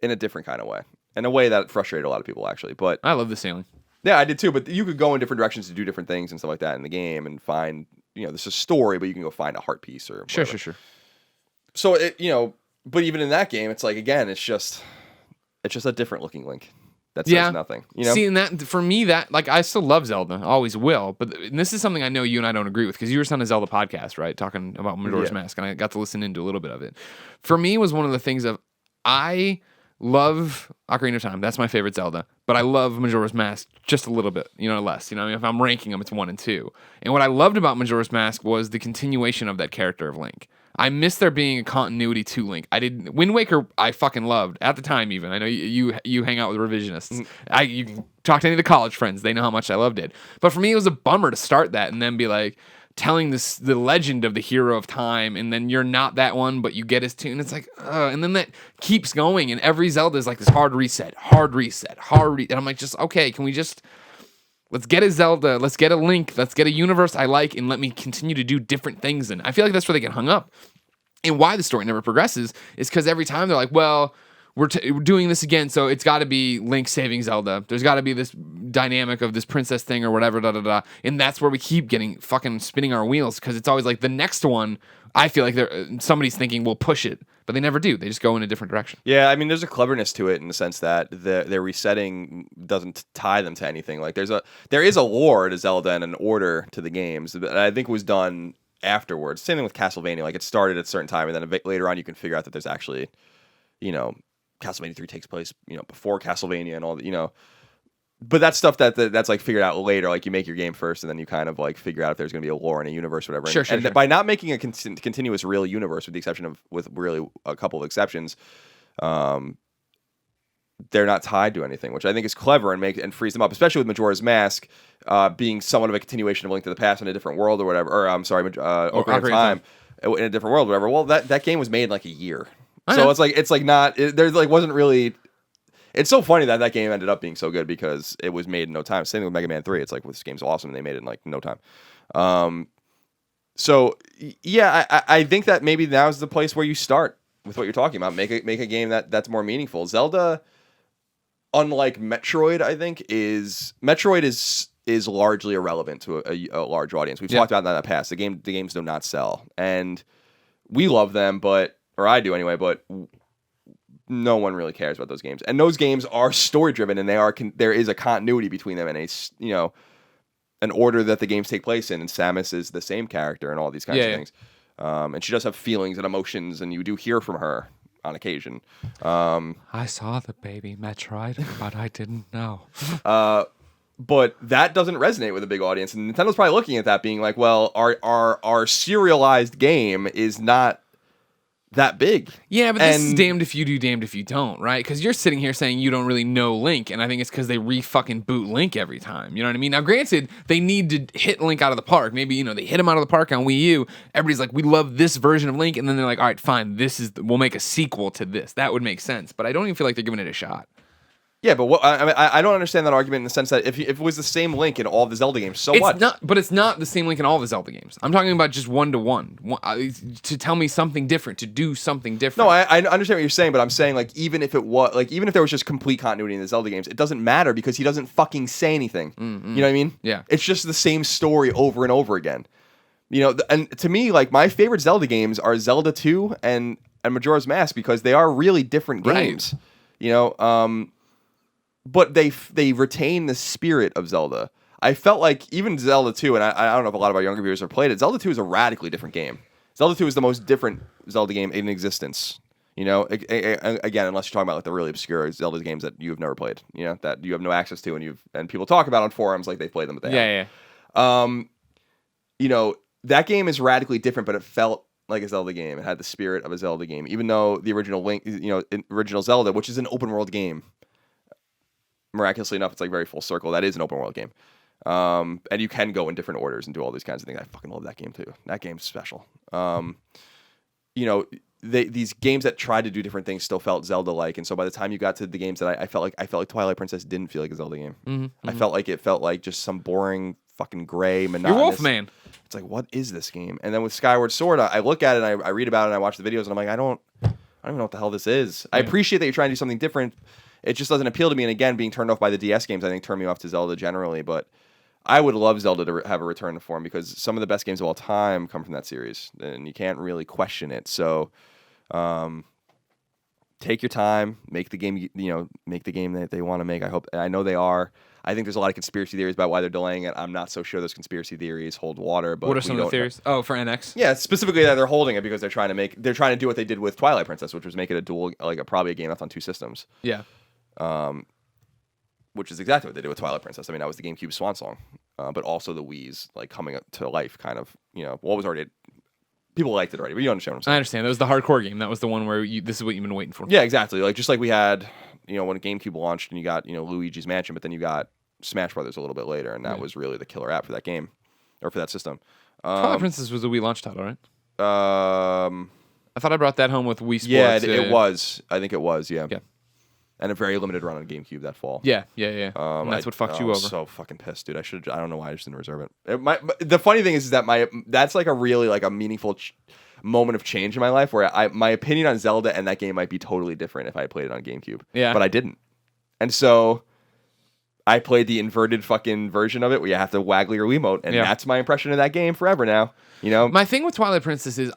in a different kind of way, in a way that frustrated a lot of people actually. But I love the sailing. yeah, I did too. But you could go in different directions to do different things and stuff like that in the game, and find, there's a story, but you can go find a heart piece or whatever. Sure. So but even in that game, it's like, again, it's just a different looking Link. That says nothing. See, and that for me, that like I still love Zelda, always will. But and this is something I know you and I don't agree with, because you were on a Zelda podcast, right, talking about Majora's Mask, and I got to listen into a little bit of it. For me, it was one of the things of I love Ocarina of Time. That's my favorite Zelda, but I love Majora's Mask just a little bit, less. If I'm ranking them, it's 1 and 2. And what I loved about Majora's Mask was the continuation of that character of Link. I miss there being a continuity to Link. Wind Waker I fucking loved at the time. Even I know you hang out with revisionists. You can talk to any of the college friends. They know how much I loved it. But for me, it was a bummer to start that and then be like telling the legend of the hero of time, and then you're not that one, but you get his tune. It's like, and then that keeps going, and every Zelda is like this hard reset. And I'm like, just okay. Can we just let's get a Zelda, let's get a Link, let's get a universe I like, and let me continue to do different things. And I feel like that's where they get hung up. And why the story never progresses is because every time they're like, well, we're doing this again, so it's got to be Link saving Zelda. There's got to be this dynamic of this princess thing or whatever, and that's where we keep getting fucking spinning our wheels, because it's always like the next one, I feel like somebody's thinking we'll push it, but they never do. They just go in a different direction. Yeah, I mean, there's a cleverness to it in the sense that their resetting doesn't tie them to anything. Like there is a lore to Zelda and an order to the games that I think was done afterwards. Same thing with Castlevania. Like, it started at a certain time, and then later on you can figure out that there's actually, Castlevania 3 takes place, before Castlevania and all that, But that's stuff that's like figured out later. Like, you make your game first, and then you kind of like figure out if there's going to be a lore in a universe, or whatever. Sure. By not making a continuous real universe, with really a couple of exceptions, they're not tied to anything, which I think is clever and frees them up, especially with Majora's Mask being somewhat of a continuation of Link to the Past in a different world or whatever. Or I'm sorry, Ocarina of Time in a different world, or whatever. Well, that game was made in like a year. So it's like not there's like wasn't really. It's so funny that game ended up being so good because it was made in no time. Same thing with Mega Man 3. It's like, well, this game's awesome, and they made it in like no time. So yeah, I think that maybe now's the place where you start with what you're talking about. Make a game that's more meaningful. Zelda, unlike Metroid, I think is largely irrelevant to a large audience. We've talked about that in the past. The games do not sell, and we love them, or I do anyway, but no one really cares about those games. And those games are story driven, and there is a continuity between them, and an order that the games take place in. And Samus is the same character and all these kinds of things. And she does have feelings and emotions, and you do hear from her on occasion. I saw the baby Metroid, but I didn't know. But that doesn't resonate with a big audience, and Nintendo's probably looking at that, being like, well, our serialized game is not that big. Yeah, but this is damned if you do, damned if you don't, right? Because you're sitting here saying you don't really know Link, and I think it's because they fucking boot Link every time. You know what I mean? Now, granted, they need to hit Link out of the park. Maybe, they hit him out of the park on Wii U. Everybody's like, we love this version of Link, and then they're like, all right, fine, we'll make a sequel to this. That would make sense, but I don't even feel like they're giving it a shot. Yeah, but I don't understand that argument in the sense that if it was the same Link in all the Zelda games, what? It's not the same Link in all the Zelda games. I'm talking about just one-to-one. To tell me something different, to do something different. No, I understand what you're saying, but I'm saying, like, even if there was just complete continuity in the Zelda games, it doesn't matter because he doesn't fucking say anything. Mm-hmm. You know what I mean? Yeah. It's just the same story over and over again. And to me, like, my favorite Zelda games are Zelda 2 and Majora's Mask because they are really different games. Right. But they retain the spirit of Zelda. I felt like even Zelda 2, and I don't know if a lot of our younger viewers have played it, Zelda 2 is a radically different game. Zelda 2 is the most different Zelda game in existence. Again, unless you're talking about like the really obscure Zelda games that you've never played, that you have no access to, and people talk about on forums like they've played them, but they haven't. That game is radically different, but it felt like a Zelda game. It had the spirit of a Zelda game, even though the original Link, original Zelda, which is an open world game. Miraculously enough, it's like very full circle. That is an open world game. And you can go in different orders and do all these kinds of things. I fucking love that game too. That game's special. these games that tried to do different things still felt Zelda-like, and so by the time you got to the games that I felt like Twilight Princess didn't feel like a Zelda game. I felt like it felt like just some boring fucking gray monotonous. You're Wolfman. It's like, what is this game? And then with Skyward Sword, I look at it and I read about it and I watch the videos and I'm like, I don't even know what the hell this is. I appreciate that you're trying to do something different. It just doesn't appeal to me. And again, being turned off by the DS games, I think turned me off to Zelda generally. But I would love Zelda to have a return to form because some of the best games of all time come from that series, and you can't really question it. So, take your time, make the game. Make the game that they want to make. I know they are. I think there's a lot of conspiracy theories about why they're delaying it. I'm not so sure those conspiracy theories hold water. But what are some of the theories? Oh, for NX? Yeah, specifically that they're holding it because they're trying to do what they did with Twilight Princess, which was make it a dual, probably a game that's on 2 systems. Yeah. Which is exactly what they did with Twilight Princess. I mean, that was the GameCube swan song, but also the Wii's coming up to life, kind of. What was already. People liked it already, but you understand what I'm saying. I understand. That was the hardcore game. That was the one where this is what you've been waiting for. Yeah, exactly. Just like we had, when GameCube launched and you got, Luigi's Mansion, but then you got Smash Brothers a little bit later, and that was really the killer app for that game, or for that system. Twilight Princess was a Wii launch title, right? I thought I brought that home with Wii Sports. Yeah, it was. I think it was, yeah. Yeah. And a very limited run on GameCube that fall. Yeah. And that's what fucked you over. I was so fucking pissed, dude. I don't know why I just didn't reserve it. The funny thing is that that's a really a meaningful moment of change in my life where my opinion on Zelda and that game might be totally different if I had played it on GameCube. Yeah. But I didn't. And so I played the inverted fucking version of it where you have to waggle your Wiimote, and that's my impression of that game forever now. My thing with Twilight Princess is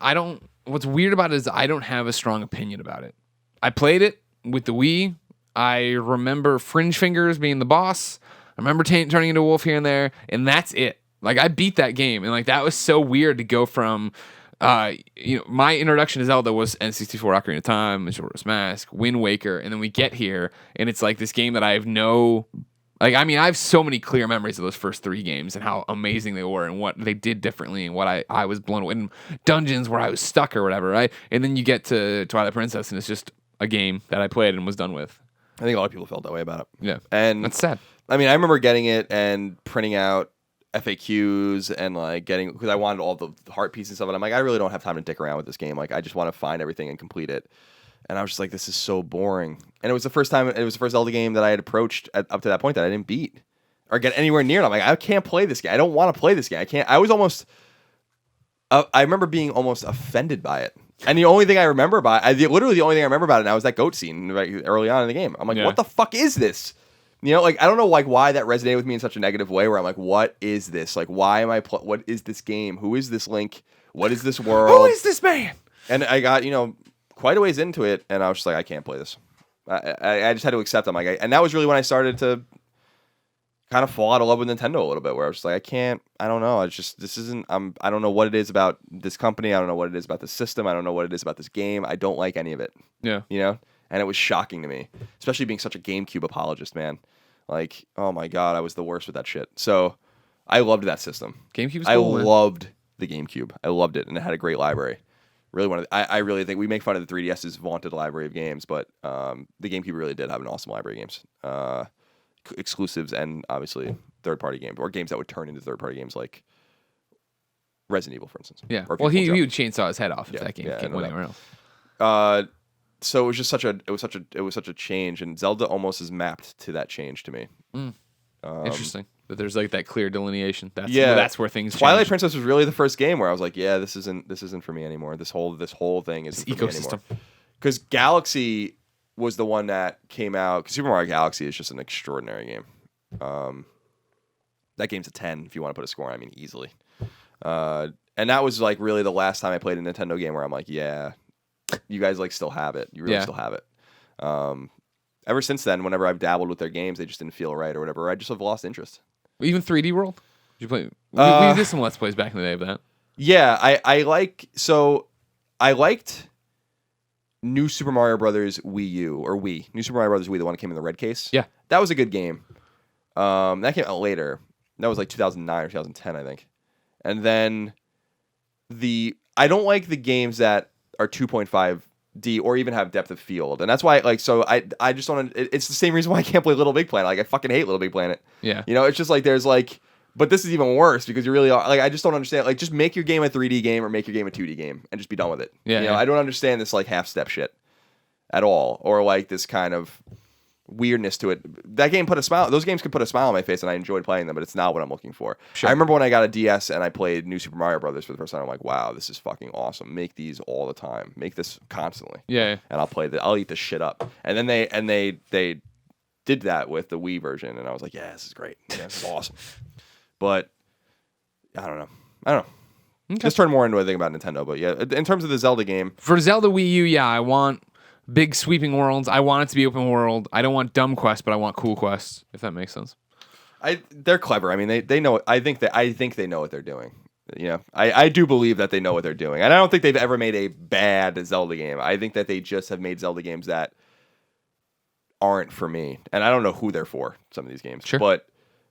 what's weird about it is I don't have a strong opinion about it. I played it with the Wii. I remember Fringe Fingers being the boss. I remember turning into a wolf here and there, and that's it. I beat that game, and that was so weird to go from, my introduction to Zelda was N64 Ocarina of Time, Majora's Mask, Wind Waker, and then we get here, and it's this game that I have I have so many clear memories of those first 3 games and how amazing they were and what they did differently and what I was blown away in dungeons where I was stuck or whatever, right? And then you get to Twilight Princess, and it's just a game that I played and was done with. I think a lot of people felt that way about it. Yeah. And that's sad. I remember getting it and printing out FAQs and because I wanted all the heart pieces of it. I'm like, I really don't have time to dick around with this game. I just want to find everything and complete it. And I was just like, this is so boring. And it was the first Zelda game that I had approached up to that point that I didn't beat or get anywhere near. And I'm like, I can't play this game. I don't want to play this game. I can't. I was almost. I remember being almost offended by it. And the only thing I remember about it now is that goat scene early on in the game. I'm like, what the fuck is this? I don't know why that resonated with me in such a negative way where I'm like, what is this? Why am I what is this game? Who is this Link? What is this world? Who is this man? And I got, quite a ways into it, and I was just like, I can't play this. I just had to accept them. And that was really when I started to kind of fall out of love with Nintendo a little bit, where I was just like, I don't know. I don't know what it is about this company. I don't know what it is about the system. I don't know what it is about this game. I don't like any of it. Yeah. And it was shocking to me, especially being such a GameCube apologist, man. Oh my God, I was the worst with that shit. So I loved that system. GameCube's I cool, man. loved the GameCube. I loved it, and it had a great library. Really I really think we make fun of the 3DS's vaunted library of games, but the GameCube really did have an awesome library of games. Exclusives and obviously third-party games, or games that would turn into third-party games like Resident Evil, for instance. Yeah. Well, he would chainsaw his head off if that game came anywhere else. So it was just such a change, and Zelda almost is mapped to that change to me. Interesting. But there's that clear delineation. That's where things Twilight change. Princess was really the first game where I was like, yeah, this isn't for me anymore. This whole thing isn't for me anymore. Because Galaxy was the one that came out. Because Super Mario Galaxy is just an extraordinary game. That game's a 10 if you want to put a score on. Easily. And that was really the last time I played a Nintendo game where I'm like, yeah, you guys still have it. You really still have it. Ever since then, whenever I've dabbled with their games, they just didn't feel right or whatever. I just have lost interest. Even 3D World? Did you play? We did some Let's Plays back in the day of that. Yeah, I liked New Super Mario Brothers Wii U or Wii. New Super Mario Brothers Wii, the one that came in the red case. Yeah, that was a good game. That came out later. That was 2009 or 2010, I think. And then I don't like the games that are 2.5D or even have depth of field, and that's why I just don't. It's the same reason why I can't play Little Big Planet. I fucking hate Little Big Planet. Yeah, it's just there's But this is even worse because you really are like I just don't understand. Like, just make your game a 3D game or make your game a 2D game and just be done with it. Yeah, you know, yeah. I don't understand this like half step shit at all, or like this kind of weirdness to it. That game put a smile. Those games could put a smile on my face, and I enjoyed playing them. But it's not what I'm looking for. Sure. I remember when I got a DS and I played New Super Mario Brothers for the first time. I'm like, wow, this is fucking awesome. Make these all the time. Make this constantly. Yeah. And I'll play that. I'll eat this shit up. And then they did that with the Wii version, and I was like, yeah, this is great. Yeah, this is awesome. But I don't know. Okay. Just turn more into a thing about Nintendo. But yeah, in terms of the Zelda game, For Zelda Wii U, yeah, I want big sweeping worlds. I want it to be open world. I don't want dumb quests, but I want cool quests, if that makes sense. they're clever. I mean, they know. I think they know what they're doing. You know, I do believe that they know what they're doing, and I don't think they've ever made a bad Zelda game. I think that they just have made Zelda games that aren't for me, and I don't know who they're for. Some of these games, Sure. but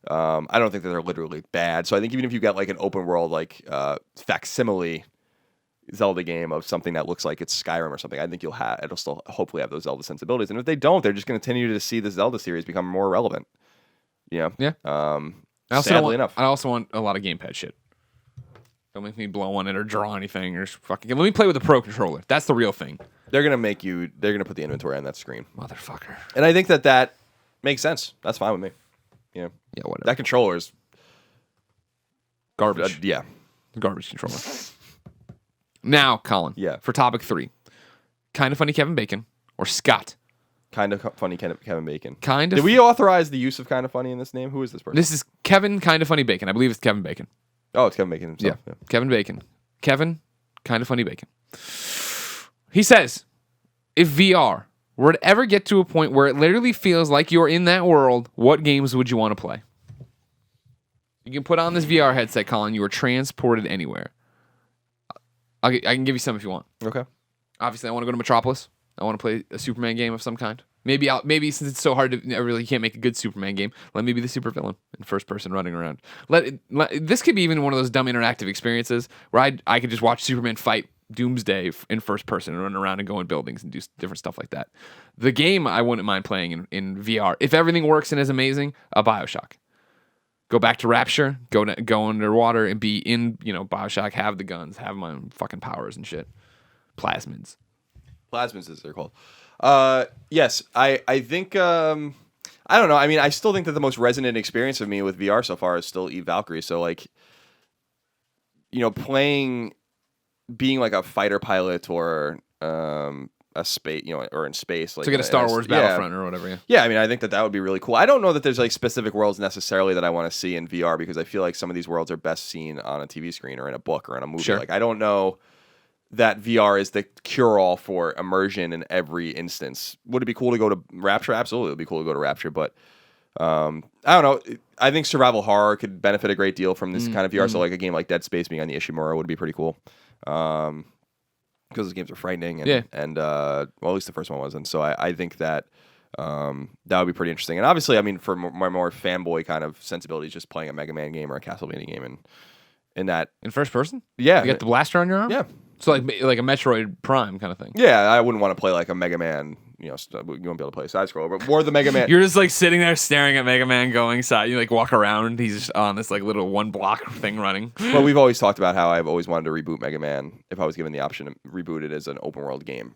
I don't think that they're literally bad. So I think even if you got like an open world like facsimile Zelda game of something that looks like it's Skyrim or something, I think it'll still hopefully have those Zelda sensibilities. And if they don't, they're just going to continue to see the Zelda series become more relevant. You know? Yeah. Sadly enough. I also want a lot of gamepad shit. Don't make me blow on it or draw anything or fucking. Let me play with a pro controller. That's the real thing. They're gonna put the inventory on that screen, Motherfucker. and I think that makes sense. That's fine with me. You know, Yeah, whatever. that controller is Garbage. yeah. Garbage controller. Now, Colin. Yeah. For topic 3. Kind of funny Kevin Bacon or Scott. Kind of funny Kevin Bacon. Kind of. Did we authorize the use of kind of funny in this name? Who is this person? This is Kevin Kind of Funny Bacon. I believe it's Kevin Bacon. Oh, it's Kevin Bacon himself. Yeah. Kevin Bacon. Kevin Kind of Funny Bacon. He says, if VR were to ever get to a point where it literally feels like you're in that world, what games would you want to play? You can put on this VR headset, Colin. You are transported anywhere. I can give you some if you want. Okay. Obviously, I want to go to Metropolis. I want to play a Superman game of some kind. Maybe since it's so hard to, I really can't make a good Superman game, let me be the supervillain in first person running around. This could be even one of those dumb interactive experiences where I could just watch Superman fight Doomsday in first person and run around and go in buildings and do different stuff like that. The game I wouldn't mind playing in VR, if everything works and is amazing, a BioShock. Go back to Rapture, go underwater and be in, BioShock, have the guns, have my own fucking powers and shit. Plasmids. Plasmids, as they're called. Yes, I think I don't know. I mean, I still think that the most resonant experience of me with VR so far is still Eve Valkyrie. So like, being like a fighter pilot or a space, or in space, like To get a Star Wars Battlefront or whatever. Yeah. Yeah, I mean, I think that would be really cool. I don't know that there's like specific worlds necessarily that I want to see in VR because I feel like some of these worlds are best seen on a TV screen or in a book or in a movie. Sure. Like, I don't know that VR is the cure-all for immersion in every instance. Would it be cool to go to Rapture? Absolutely, it would be cool to go to Rapture. But I don't know. I think survival horror could benefit a great deal from this kind of VR. So like a game like Dead Space being on the Ishimura would be pretty cool. Because those games are frightening. And well, at least the first one was. And so I think that that would be pretty interesting. And obviously, I mean, for my more fanboy kind of sensibilities, just playing a Mega Man game or a Castlevania game and in that. In first person? Yeah. You got the blaster on your arm? Yeah. So like a Metroid Prime kind of thing. Yeah, I wouldn't want to play like a Mega Man. You won't be able to play a side scroller, but more the Mega Man. You're just like sitting there staring at Mega Man going side. You like walk around. He's just on this like little one block thing running. Well, we've always talked about how I've always wanted to reboot Mega Man if I was given the option to reboot it as an open world game,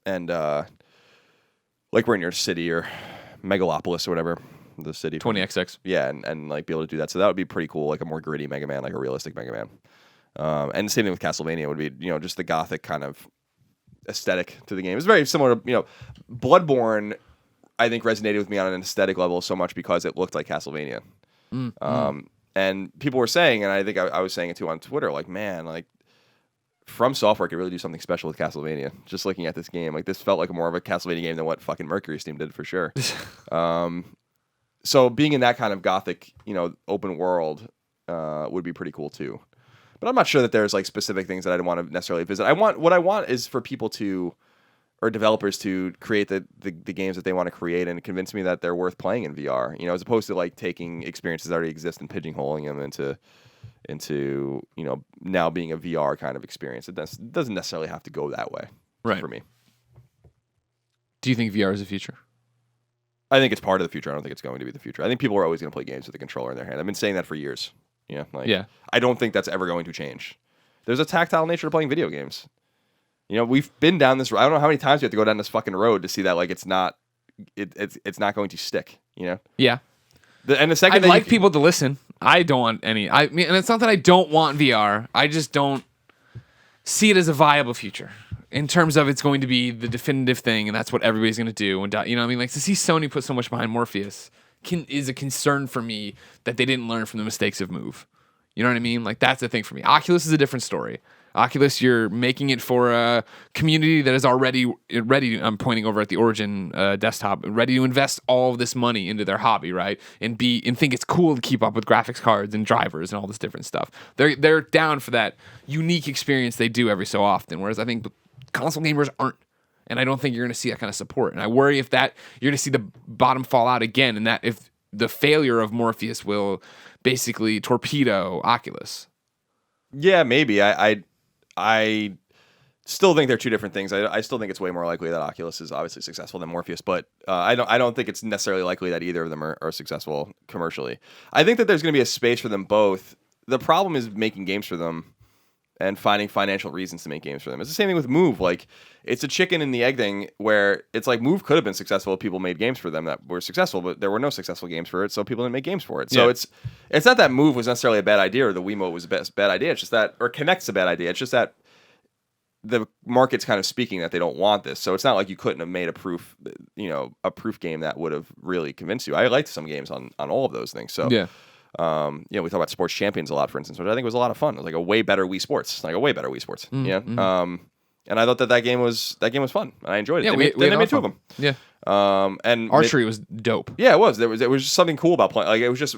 and like we're in your city or Megalopolis or whatever the city. 20XX. Yeah, and like be able to do that. So that would be pretty cool, like a more gritty Mega Man, like a realistic Mega Man. And the same thing with Castlevania would be, just the gothic kind of aesthetic to the game. It's very similar to, Bloodborne, I think resonated with me on an aesthetic level so much because it looked like Castlevania. And people were saying, and I think I was saying it too on Twitter, like, man, like From Software could really do something special with Castlevania. Just looking at this game, like this felt like more of a Castlevania game than what fucking Mercury Steam did for sure. So being in that kind of gothic, open world would be pretty cool too. But I'm not sure that there's like specific things that I'd want to necessarily visit. What I want is for people or developers to create the games that they want to create and convince me that they're worth playing in VR. As opposed to like taking experiences that already exist and pigeonholing them into now being a VR kind of experience. It doesn't necessarily have to go that way, right? For me. Do you think VR is the future? I think it's part of the future. I don't think it's going to be the future. I think people are always going to play games with a controller in their hand. I've been saying that for years. Yeah. I don't think that's ever going to change. There's a tactile nature to playing video games. We've been down this. I don't know how many times we have to go down this fucking road to see that like it's not going to stick. Yeah. And the second I'd like people to listen. I don't want any. I mean, and it's not that I don't want VR. I just don't see it as a viable future in terms of it's going to be the definitive thing, and that's what everybody's going to do. And what I mean? Like to see Sony put so much behind Morpheus is a concern for me that they didn't learn from the mistakes of Move. You know what I mean? Like that's the thing for me. Oculus is a different story. Oculus, you're making it for a community that is already ready. I'm pointing over at the Origin desktop, ready to invest all of this money into their hobby, right? And think it's cool to keep up with graphics cards and drivers and all this different stuff. They're down for that unique experience they do every so often. Whereas I think console gamers aren't, and I don't think you're going to see that kind of support. And I worry if that you're going to see the bottom fall out again, and that if the failure of Morpheus will basically torpedo Oculus. Yeah, maybe. I still think they're two different things. I still think it's way more likely that Oculus is obviously successful than Morpheus, but I don't think it's necessarily likely that either of them are successful commercially. I think that there's going to be a space for them both. The problem is making games for them and finding financial reasons to make games for them. It's the same thing with Move. Like, it's a chicken and the egg thing where it's like Move could have been successful if people made games for them that were successful, but there were no successful games for it, so people didn't make games for it. So it's not that Move was necessarily a bad idea or the Wiimote was a bad idea. It's just that, or Kinect's a bad idea. It's just that the market's kind of speaking that they don't want this. So it's not like you couldn't have made a proof game that would have really convinced you. I liked some games on all of those things. So yeah. We talk about Sports Champions a lot, for instance, which I think was a lot of fun. It was like a way better Wii Sports. Mm-hmm. Yeah. And I thought that game was fun. I enjoyed it. Yeah, they made two of them. Yeah. And Archery was dope. Yeah, it was. It was just something cool about playing. Like, it was just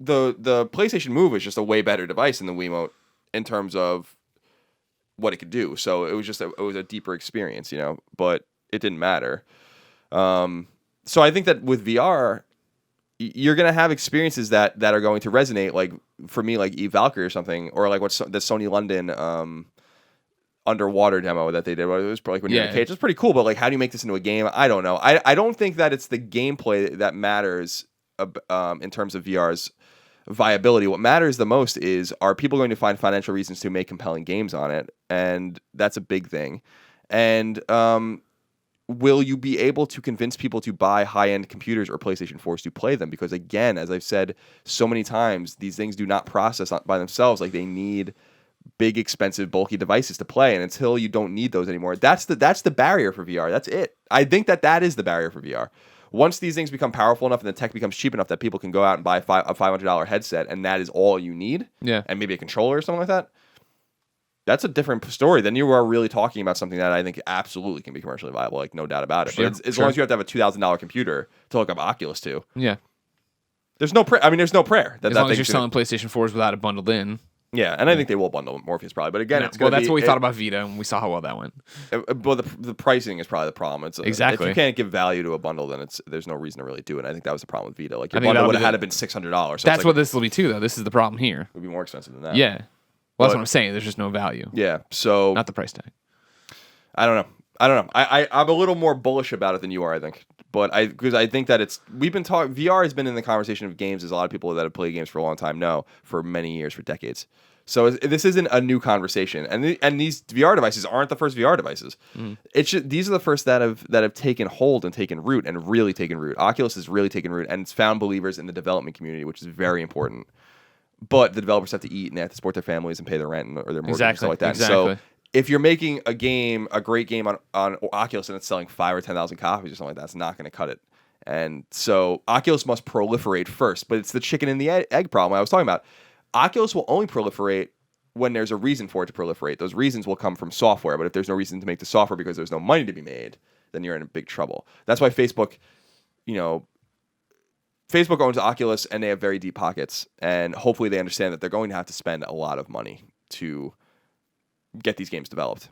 the PlayStation Move is just a way better device than the Wiimote in terms of what it could do. So it was just it was a deeper experience, but it didn't matter. So I think that with VR, you're going to have experiences that are going to resonate, like for me, like Eve Valkyrie or something, or like the Sony London underwater demo that they did. It was probably when you're in a cage. It's pretty cool, but like, how do you make this into a game? I don't know. I don't think that it's the gameplay that matters in terms of VR's viability. What matters the most is, are people going to find financial reasons to make compelling games on it? And that's a big thing. And will you be able to convince people to buy high-end computers or PlayStation 4s to play them? Because again, as I've said so many times, these things do not process by themselves. Like, they need big, expensive, bulky devices to play. And until you don't need those anymore, that's the barrier for VR. That's it. I think that is the barrier for VR. Once these things become powerful enough and the tech becomes cheap enough that people can go out and buy a $500 headset, and that is all you need, and maybe a controller or something like that, that's a different story. Then you are really talking about something that I think absolutely can be commercially viable, like no doubt about it. Sure, but as long as you have to have a $2,000 computer to hook up Oculus to, yeah, there's no prayer. There's no prayer. As long as you're selling PlayStation 4s without it bundled in. Yeah, and I think they will bundle Morpheus probably. But again, that's what we thought about Vita, and we saw how well that went. But the pricing is probably the problem. Exactly. If you can't give value to a bundle, then there's no reason to really do it. And I think that was the problem with Vita. Like, your bundle would have had to been $600. So that's what this will be too, though. This is the problem here. It would be more expensive than that. Yeah. Well, that's what I'm saying. There's just no value. Yeah. So not the price tag. I don't know. I'm a little more bullish about it than you are, I think. But because I think that VR has been in the conversation of games, as a lot of people that have played games for a long time know, for many years, for decades. So this isn't a new conversation, and these VR devices aren't the first VR devices. It's just, these are the first that have taken hold and taken root and really taken root. Oculus has really taken root, and it's found believers in the development community, which is very important. But the developers have to eat and they have to support their families and pay their rent or their mortgage and stuff like that. Exactly. So if you're making a great game on Oculus, and it's selling 5,000 or 10,000 copies or something like that, it's not going to cut it. And so Oculus must proliferate first, but it's the chicken and the egg problem I was talking about. Oculus will only proliferate when there's a reason for it to proliferate. Those reasons will come from software, but if there's no reason to make the software because there's no money to be made, then you're in big trouble. That's why Facebook owns Oculus, and they have very deep pockets, and hopefully they understand that they're going to have to spend a lot of money to get these games developed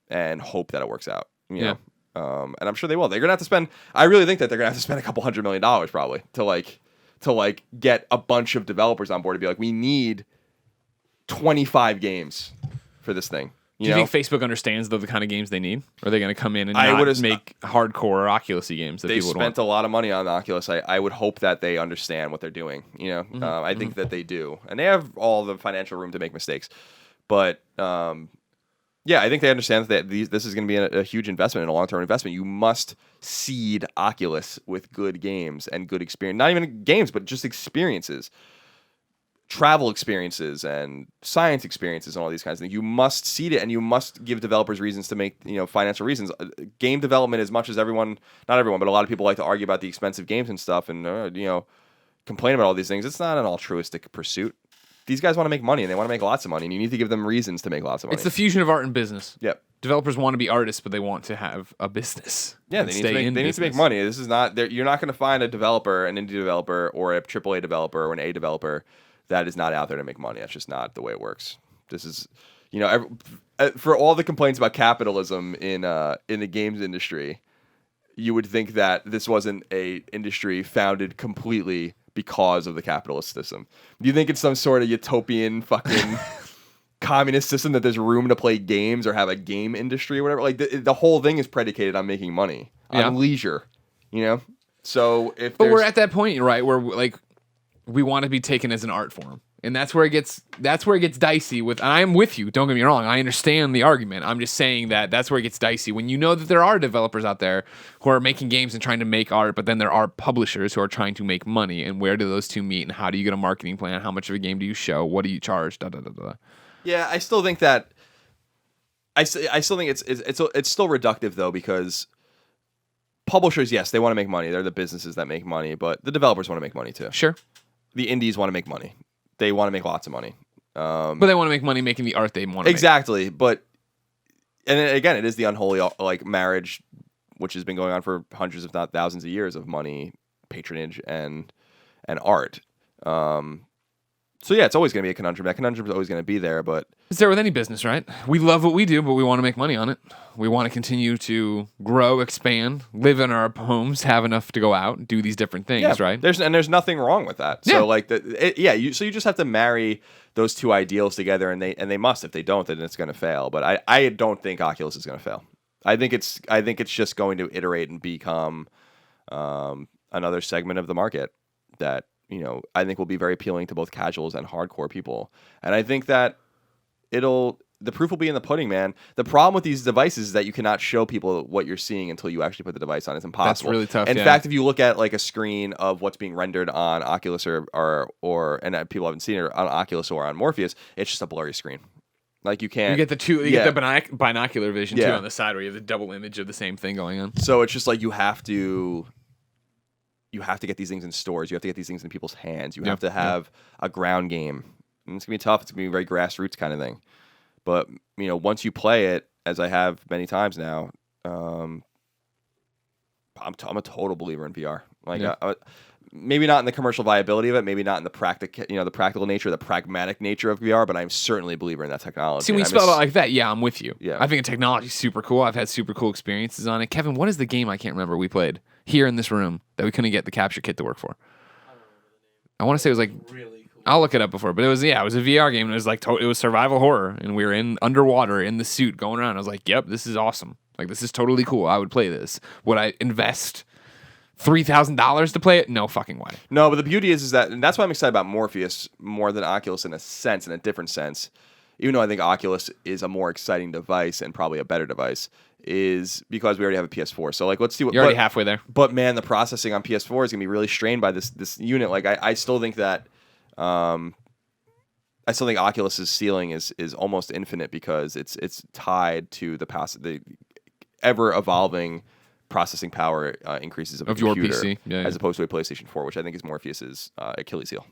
and hope that it works out. You know? And I'm sure they will. They're going to have to spend, I really think that they're going to have to spend $200 million probably to get a bunch of developers on board to be like, we need 25 games for this thing. Do you think Facebook understands the kind of games they need? Or are they going to come in and make hardcore Oculus-y games that they people would want? spent a lot of money on the Oculus. I would hope that they understand what they're doing. I think that they do, and they have all the financial room to make mistakes. But yeah, I think they understand that this is going to be a huge investment and a long-term investment. You must seed Oculus with good games and good experience. Not even games, but just experiences. Travel experiences and science experiences and all these kinds of things. You must seed it, and you must give developers reasons to make financial reasons. Game development, as much as not everyone, but a lot of people like to argue about the expensive games and stuff, and complain about all these things. It's not an altruistic pursuit. These guys want to make money, and they want to make lots of money, and you need to give them reasons to make lots of money. It's the fusion of art and business. Yep. Developers want to be artists, but they want to have a business. Yeah, they need to make money. This is not. You're not going to find a developer, an indie developer, or a AAA developer, or an A developer that is not out there to make money. That's just not the way it works. This is, for all the complaints about capitalism in the games industry, you would think that this wasn't a industry founded completely because of the capitalist system. Do you think it's some sort of utopian fucking communist system that there's room to play games or have a game industry or whatever? Like the whole thing is predicated on making money, on leisure, So but we're at that point, right, where we want to be taken as an art form, and that's where it gets dicey. And I'm with you. Don't get me wrong. I understand the argument. I'm just saying that's where it gets dicey when you know that there are developers out there who are making games and trying to make art, but then there are publishers who are trying to make money. And where do those two meet? And how do you get a marketing plan? How much of a game do you show? What do you charge? Da da da da. Yeah, I still think that. I still think it's still reductive though, because publishers, yes, they want to make money. They're the businesses that make money, but the developers want to make money too. Sure. The indies want to make money. They want to make lots of money. But they want to make money making the art they want to exactly. But and again, it is the unholy marriage, which has been going on for hundreds, if not thousands of years, of money, patronage, and art. So yeah, it's always going to be a conundrum. That conundrum is always going to be there, but it's there with any business, right? We love what we do, but we want to make money on it. We want to continue to grow, expand, live in our homes, have enough to go out, do these different things, right? There's nothing wrong with that. Yeah. So you just have to marry those two ideals together, and they must. If they don't, then it's going to fail. But I don't think Oculus is going to fail. I think it's just going to iterate and become another segment of the market that I think will be very appealing to both casuals and hardcore people. And I think that the proof will be in the pudding, man. The problem with these devices is that you cannot show people what you're seeing until you actually put the device on. It's impossible. That's really tough. In fact, if you look at a screen of what's being rendered on Oculus or people haven't seen it on Oculus or on Morpheus, it's just a blurry screen. You can't. You get the two. You get the binocular vision too on the side, where you have the double image of the same thing going on. So it's just you have to get these things in stores. You have to get these things in people's hands. You have to have a ground game. And it's going to be tough. It's going to be a very grassroots kind of thing. But, once you play it, as I have many times now, I'm a total believer in VR. Maybe not in the commercial viability of it, maybe not in the practical nature, the pragmatic nature of VR, but I'm certainly a believer in that technology. See, when you spell it out like that, yeah, I'm with you. Yeah. I think the technology's super cool. I've had super cool experiences on it. Kevin, what is the game I can't remember we played here in this room that we couldn't get the capture kit to work for? I want to say it was really cool. I'll look it up before, but it was a VR game, and it was it was survival horror, and we were underwater in the suit going around. I was like, yep, this is awesome. This is totally cool. I would play this. Would I invest $3,000 to play it? No fucking way. No, but the beauty is that, and that's why I'm excited about Morpheus more than Oculus in a different sense. Even though I think Oculus is a more exciting device and probably a better device, is because we already have a PS4. So let's see what you're already halfway there. But man, the processing on PS4 is gonna be really strained by this unit. I still think that Oculus's ceiling is almost infinite because it's tied to the ever evolving processing power increases of a your computer, PC, as opposed to a PlayStation 4, which I think is Morpheus's Achilles heel.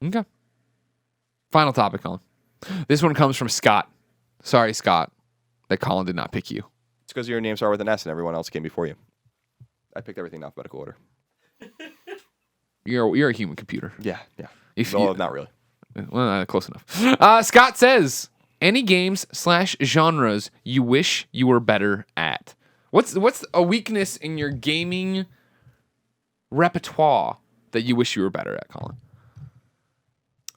Okay. Final topic, Colin. This one comes from Scott. Sorry, Scott, that Colin did not pick you. It's because your name started with an S and everyone else came before you. I picked everything in alphabetical order. You're a human computer. Yeah. Not really. Well, close enough. Scott says, any games / genres you wish you were better at? What's a weakness in your gaming repertoire that you wish you were better at, Colin?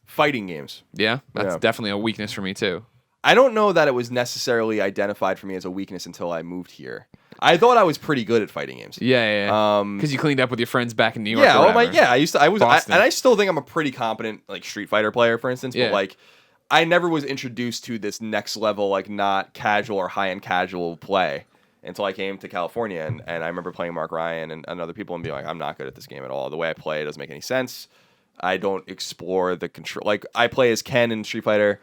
Fighting games. Yeah, that's definitely a weakness for me too. I don't know that it was necessarily identified for me as a weakness until I moved here. I thought I was pretty good at fighting games. Yeah. Because you cleaned up with your friends back in New York. Yeah, or whatever. And I still think I'm a pretty competent like Street Fighter player, for instance. Yeah. But like, I never was introduced to this next level, like not casual or high end casual play until I came to California. And I remember playing Mark Ryan and other people and being like, I'm not good at this game at all. The way I play it doesn't make any sense. I don't explore the control. Like I play as Ken in Street Fighter,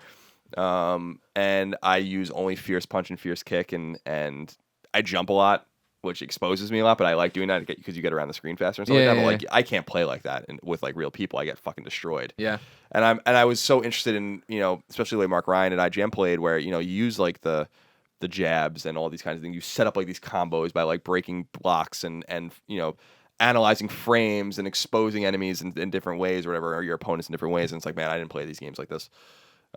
and I use only Fierce Punch and Fierce Kick, and I jump a lot, which exposes me a lot, but I like doing that because you get around the screen faster and stuff like that. But like, I can't play like that with like real people. I get fucking destroyed. Yeah. And I was so interested in, especially the way Mark Ryan and IGN played, where you use like the jabs and all these kinds of things. You set up like these combos by like breaking blocks and analyzing frames and exposing enemies in different ways or whatever, or your opponents in different ways. And it's like, man, I didn't play these games like this.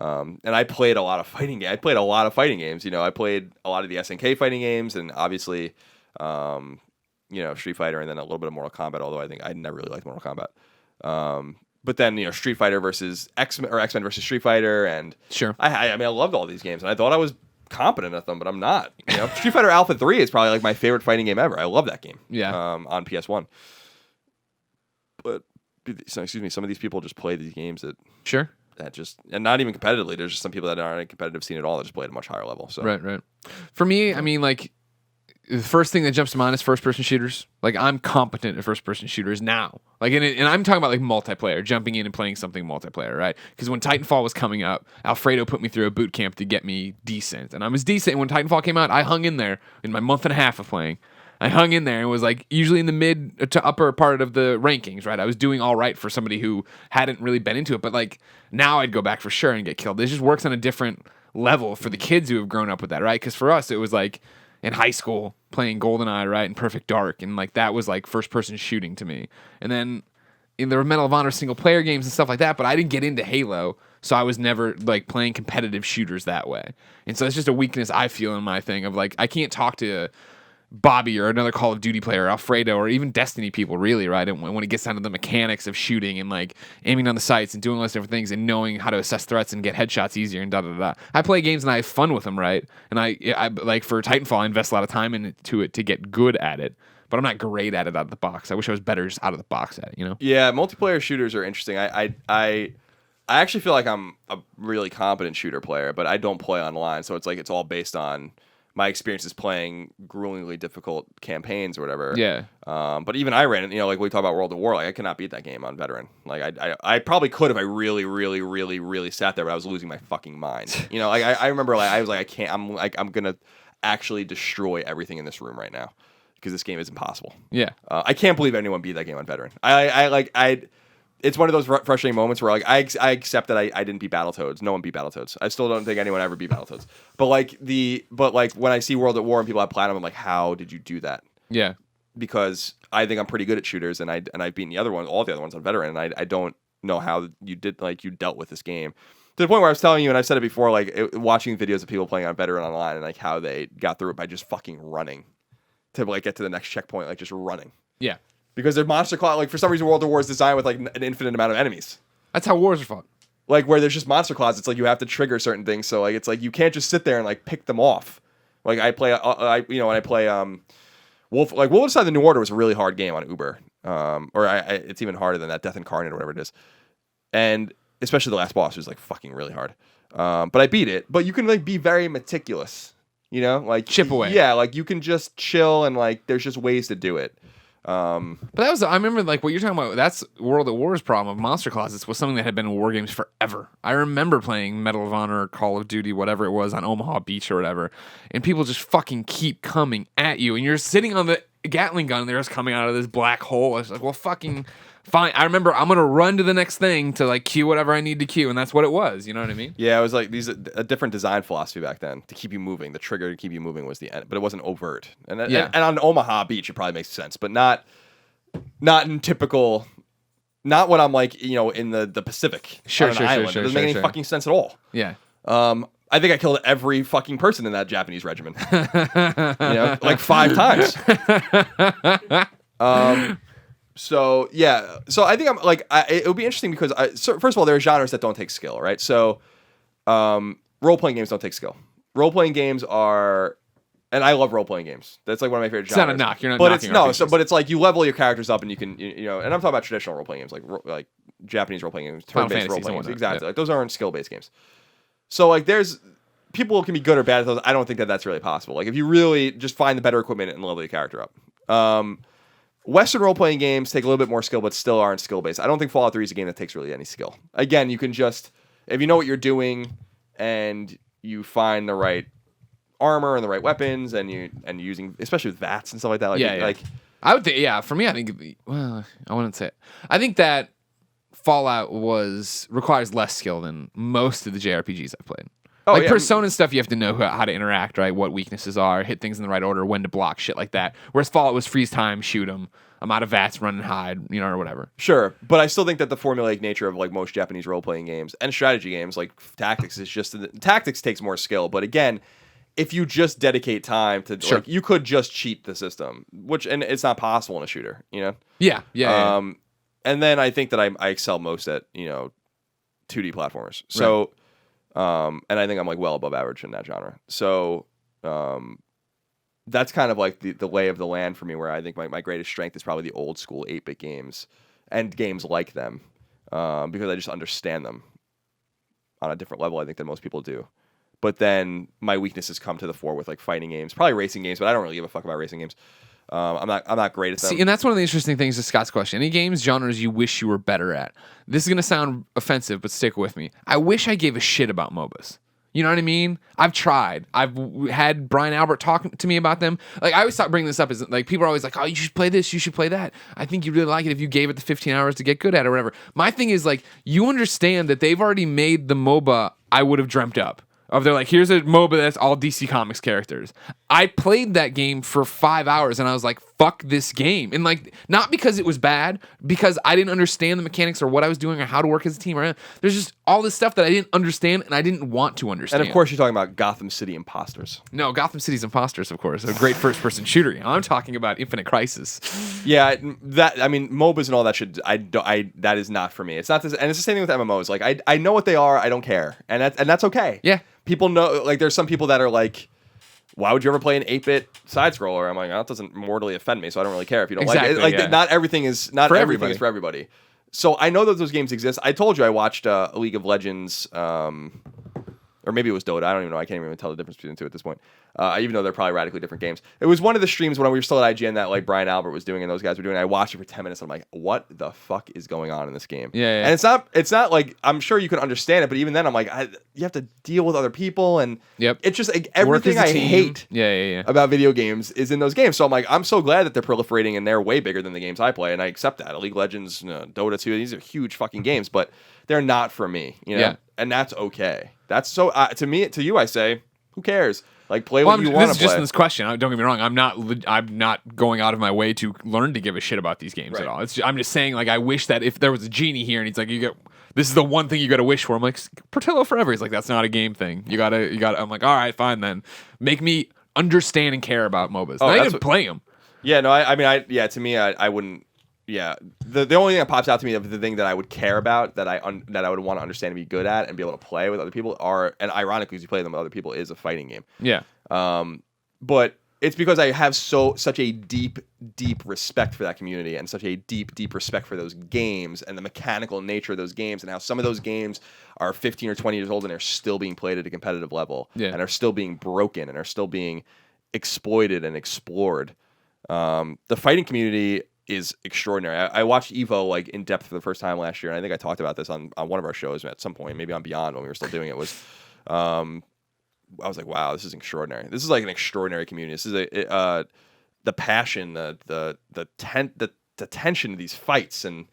And I played a lot of fighting games. I played a lot of fighting games. I played a lot of the SNK fighting games, and obviously, Street Fighter, and then a little bit of Mortal Kombat. Although I think I never really liked Mortal Kombat. But then Street Fighter versus X-Men versus Street Fighter, and sure. I loved all these games, and I thought I was competent at them, but I'm not. Street Fighter Alpha 3 is probably like my favorite fighting game ever. I love that game. Yeah. On PS1. But excuse me, some of these people just play these games that and not even competitively. There's just some people that aren't in a competitive scene at all that just play at a much higher level. So right. For me, I mean, like, the first thing that jumps to mind is first-person shooters. Like, I'm competent at first-person shooters now. Like, and I'm talking about like multiplayer, jumping in and playing something multiplayer, right? Because when Titanfall was coming up, Alfredo put me through a boot camp to get me decent, and I was decent. And when Titanfall came out, I hung in there in my month and a half of playing. I hung in there and was like usually in the mid to upper part of the rankings, right? I was doing all right for somebody who hadn't really been into it, but like now I'd go back for sure and get killed. It just works on a different level for the kids who have grown up with that, right? Because for us, it was like in high school playing GoldenEye, right, and Perfect Dark, and like that was like first person shooting to me. And then there were Medal of Honor single player games and stuff like that, but I didn't get into Halo, so I was never like playing competitive shooters that way. And so it's just a weakness I feel in my thing of like I can't talk to Bobby or another Call of Duty player, Alfredo, or even Destiny people, really, right? And when it gets down to the mechanics of shooting and like aiming on the sights and doing all those different things and knowing how to assess threats and get headshots easier and da. I play games and I have fun with them, right? And I like for Titanfall, I invest a lot of time into it to get good at it, but I'm not great at it out of the box. I wish I was better just out of the box at it, Yeah, multiplayer shooters are interesting. I actually feel like I'm a really competent shooter player, but I don't play online, so it's like it's all based on my experiences playing gruelingly difficult campaigns or whatever. Yeah. But even I ran, like we talk about World at War, like I cannot beat that game on veteran. Like I probably could if I really, really, really, really sat there, but I was losing my fucking mind. Like I remember like I was like I can't. I'm gonna actually destroy everything in this room right now because this game is impossible. Yeah. I can't believe anyone beat that game on veteran. It's one of those frustrating moments where like I accept that I didn't beat Battletoads. No one beat Battletoads. I still don't think anyone ever beat Battletoads. But like when I see World at War and people have platinum, I'm like, how did you do that? Yeah. Because I think I'm pretty good at shooters, and I've beaten the other ones, all the other ones on veteran, and I don't know how you did like you dealt with this game. To the point where I was telling you, and I've said it before, like watching videos of people playing on veteran online and like how they got through it by just fucking running to like get to the next checkpoint, like just running. Yeah. Because their monster class, like for some reason, World of War is designed with like an infinite amount of enemies. That's how wars are fought. Like where there's just monster closets, like you have to trigger certain things. So like it's like you can't just sit there and like pick them off. Like I play, when I play Wolf, like Wolfenstein: The New Order was a really hard game on Uber. It's even harder than that, Death Incarnate or whatever it is. And especially the last boss was like fucking really hard. But I beat it. But you can like be very meticulous, like chip away. Yeah, like you can just chill and like there's just ways to do it. But I remember like what you're talking about. That's World at War's problem of monster closets was something that had been in war games forever. I remember playing Medal of Honor, Call of Duty, whatever it was on Omaha Beach or whatever, and people just fucking keep coming at you, and you're sitting on the Gatling gun and they're just coming out of this black hole. It's like, well, fucking fine. I remember I'm gonna run to the next thing to like queue whatever I need to queue, and that's what it was. You know what I mean? Yeah, it was like a different design philosophy back then to keep you moving. The trigger to keep you moving was the end, but it wasn't overt. And on Omaha Beach, it probably makes sense, but not in typical. Not when I'm like in the Pacific. Sure. It doesn't make any fucking sense at all. Yeah. I think I killed every fucking person in that Japanese regiment. Like 5 times. So yeah, so I think I'm like it would be interesting because first of all there are genres that don't take skill, right? So role-playing games don't take skill. Role-playing games are, and I love role-playing games. That's like one of my favorite It's genres. not a knock. You're not but knocking it's no, RPGs. but it's like you level your characters up and you can, you know, and I'm talking about traditional role-playing games, like Japanese role-playing games, Final turn-based Fantasies and role-playing games. whatnot, Exactly. yeah. Like those aren't skill-based games. So like there's people can be good or bad at those. I don't think that that's really possible. Like if you really just find the better equipment and level your character up. Western role-playing games take a little bit more skill, but still aren't skill-based. I don't think Fallout 3 is a game that takes really any skill. Again, you can just, if you know what you're doing and you find the right armor and the right weapons and you're using, especially with VATS and stuff like that. Like, Yeah. like I would think, for me, I think, well, I wouldn't say it. I think that Fallout requires less skill than most of the JRPGs I've played. Oh, like yeah. Persona and stuff, you have to know how to interact, right? What weaknesses are, hit things in the right order, when to block, shit like that. Whereas Fallout was freeze time, shoot them. I'm out of VATS, run and hide, or whatever. Sure, but I still think that the formulaic nature of like most Japanese role-playing games and strategy games, like Tactics, is just Tactics takes more skill. But again, if you just dedicate time to, Sure. like, you could just cheat the system, and it's not possible in a shooter, Yeah. And then I think that I excel most at 2D platformers. So, and I think I'm like well above average in that genre. So, that's kind of like the lay of the land for me, where I think my greatest strength is probably the old school 8-bit games and games like them, because I just understand them on a different level, I think, than most people do. But then my weaknesses come to the fore with like fighting games, probably racing games, but I don't really give a fuck about racing games. I'm not great at them. See, and that's one of the interesting things to Scott's question. Any games, genres you wish you were better at? This is going to sound offensive, but stick with me. I wish I gave a shit about MOBAs. You know what I mean? I've tried. I've had Brian Albert talk to me about them. Like, I always thought bringing this up is like, people are always like, oh, you should play this, you should play that. I think you'd really like it if you gave it the 15 hours to get good at it or whatever. My thing is, like, you understand that they've already made the MOBA I would have dreamt up. They're like, here's a MOBA that's all DC Comics characters. I played that game for 5 hours and I was like, fuck this game. And like, not because it was bad, because I didn't understand the mechanics or what I was doing or how to work as a team. There's just all this stuff that I didn't understand and I didn't want to understand. And of course, you're talking about Gotham City Imposters. No, Gotham City's Imposters, of course. A great first-person shooter. I'm talking about Infinite Crisis. Yeah, MOBAs and all that shit. That is not for me. It's not this, and it's the same thing with MMOs. Like, I know what they are. I don't care, and that's okay. Yeah. People know. Like, there's some people that are like, why would you ever play an 8-bit side scroller? I'm like, that doesn't mortally offend me, so I don't really care if you don't like it. Like, yeah. not everything is For everything everybody. is for everybody. So I know that those games exist. I told you I watched League of Legends, or maybe it was Dota. I don't even know. I can't even tell the difference between the two at this point. Even though they're probably radically different games. It was one of the streams when we were still at IGN that like Brian Albert was doing and those guys were doing. I watched it for 10 minutes and I'm like, what the fuck is going on in this game? Yeah. And it's not like, I'm sure you can understand it, but even then I'm like, you have to deal with other people and it's just like, everything Work as a I team. hate Yeah. about video games is in those games. So I'm like, I'm so glad that they're proliferating and they're way bigger than the games I play, and I accept that. League of Legends, Dota 2, these are huge fucking games, but they're not for me, Yeah. And that's okay. That's so to you I say, who cares? Like, play Well, what you want this to is just play. this question. Don't get me wrong. I'm not going out of my way to learn to give a shit about these games at all. I'm just saying, like, I wish that if there was a genie here and he's like, this is the one thing you got to wish for. I'm like, Portillo forever. He's like, that's not a game thing. You gotta. I'm like, all right, fine then. Make me understand and care about MOBAs. Not even play them. Yeah, no, to me, I wouldn't. Yeah, the only thing that pops out to me of the thing that I would care about, that I would want to understand and be good at and be able to play with other people and ironically, as you play them with other people, is a fighting game. Yeah. But it's because I have such a deep respect for that community and such a deep respect for those games and the mechanical nature of those games and how some of those games are 15 or 20 years old and they're still being played at a competitive level and are still being broken and are still being exploited and explored. The fighting community is extraordinary. I watched Evo like in depth for the first time last year, and I think I talked about this on one of our shows at some point, maybe on Beyond when we were still doing it. I was like, wow, this is extraordinary. This is like an extraordinary community. This is the passion, the tension of these fights, and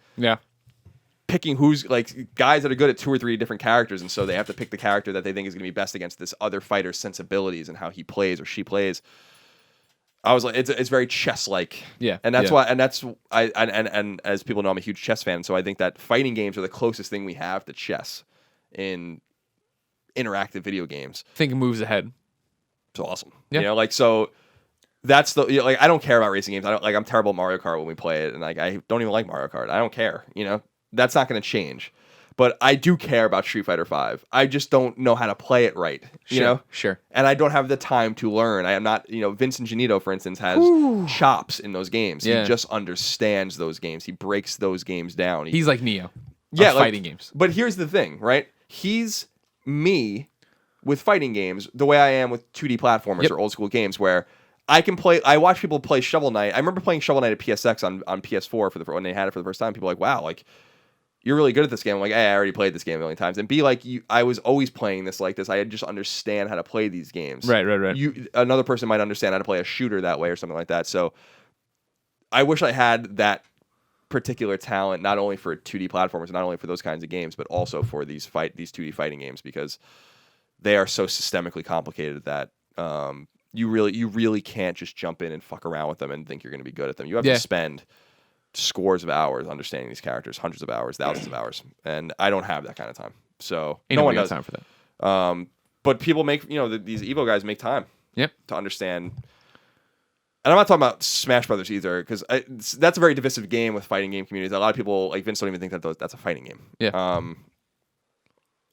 picking who's like guys that are good at 2 or 3 different characters, and so they have to pick the character that they think is going to be best against this other fighter's sensibilities and how he plays or she plays. I was like, it's very chess-like, and that's why, and as people know, I'm a huge chess fan, so I think that fighting games are the closest thing we have to chess in interactive video games. Think moves ahead. It's awesome, Yeah. So that's I don't care about racing games. I'm terrible at Mario Kart when we play it, and like I don't even like Mario Kart. I don't care, that's not going to change. But I do care about Street Fighter V. I just don't know how to play it right. You know? Sure. And I don't have the time to learn. I am not, Vincent Gennito, for instance, has chops in those games. Yeah. He just understands those games. He breaks those games down. He's like Neo. Yeah, Fighting games. But here's the thing, right? He's me with fighting games the way I am with 2D platformers or old school games where I can play. I watch people play Shovel Knight. I remember playing Shovel Knight at PSX on PS4 when they had it for the first time. People were like, wow, like you're really good at this game. I'm like, hey, I already played this game a million times. And be like, I was always playing this like this. I just understand how to play these games. Right. Another person might understand how to play a shooter that way or something like that. So I wish I had that particular talent, not only for 2D platformers, not only for those kinds of games, but also for these 2D fighting games, because they are so systemically complicated that you really can't just jump in and fuck around with them and think you're going to be good at them. You have to spend scores of hours understanding these characters, hundreds of hours, thousands of hours, and I don't have that kind of time. So no one does time for that. But people make these Evo guys make time. Yep. To understand. And I'm not talking about Smash Brothers either, because that's a very divisive game with fighting game communities. A lot of people like Vince don't even think that's a fighting game. Yeah.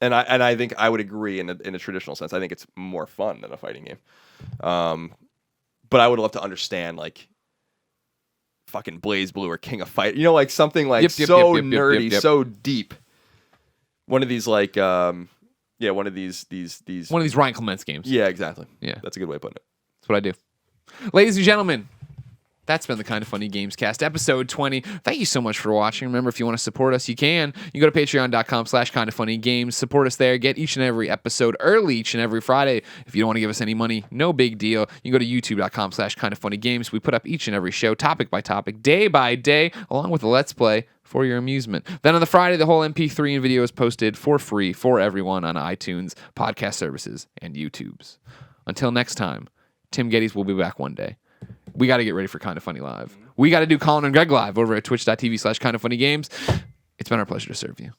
And I think I would agree in a traditional sense. I think it's more fun than a fighting game. But I would love to understand like fucking Blaze Blue or King of Fight. Like something like nerdy, so deep. One of these like one of these Ryan Clements games. Yeah, exactly. Yeah. That's a good way of putting it. That's what I do. Ladies and gentlemen, that's been the Kind of Funny Gamescast, episode 20. Thank you so much for watching. Remember, if you want to support us, you can. You go to patreon.com/kindoffunnygames. Support us there. Get each and every episode early each and every Friday. If you don't want to give us any money, no big deal. You can go to youtube.com/kindoffunnygames. We put up each and every show, topic by topic, day by day, along with a Let's Play for your amusement. Then on the Friday, the whole MP3 and video is posted for free for everyone on iTunes, podcast services, and YouTubes. Until next time, Tim Gettys will be back one day. We got to get ready for Kind of Funny Live. We got to do Colin and Greg Live over at twitch.tv/kindoffunnygames. It's been our pleasure to serve you.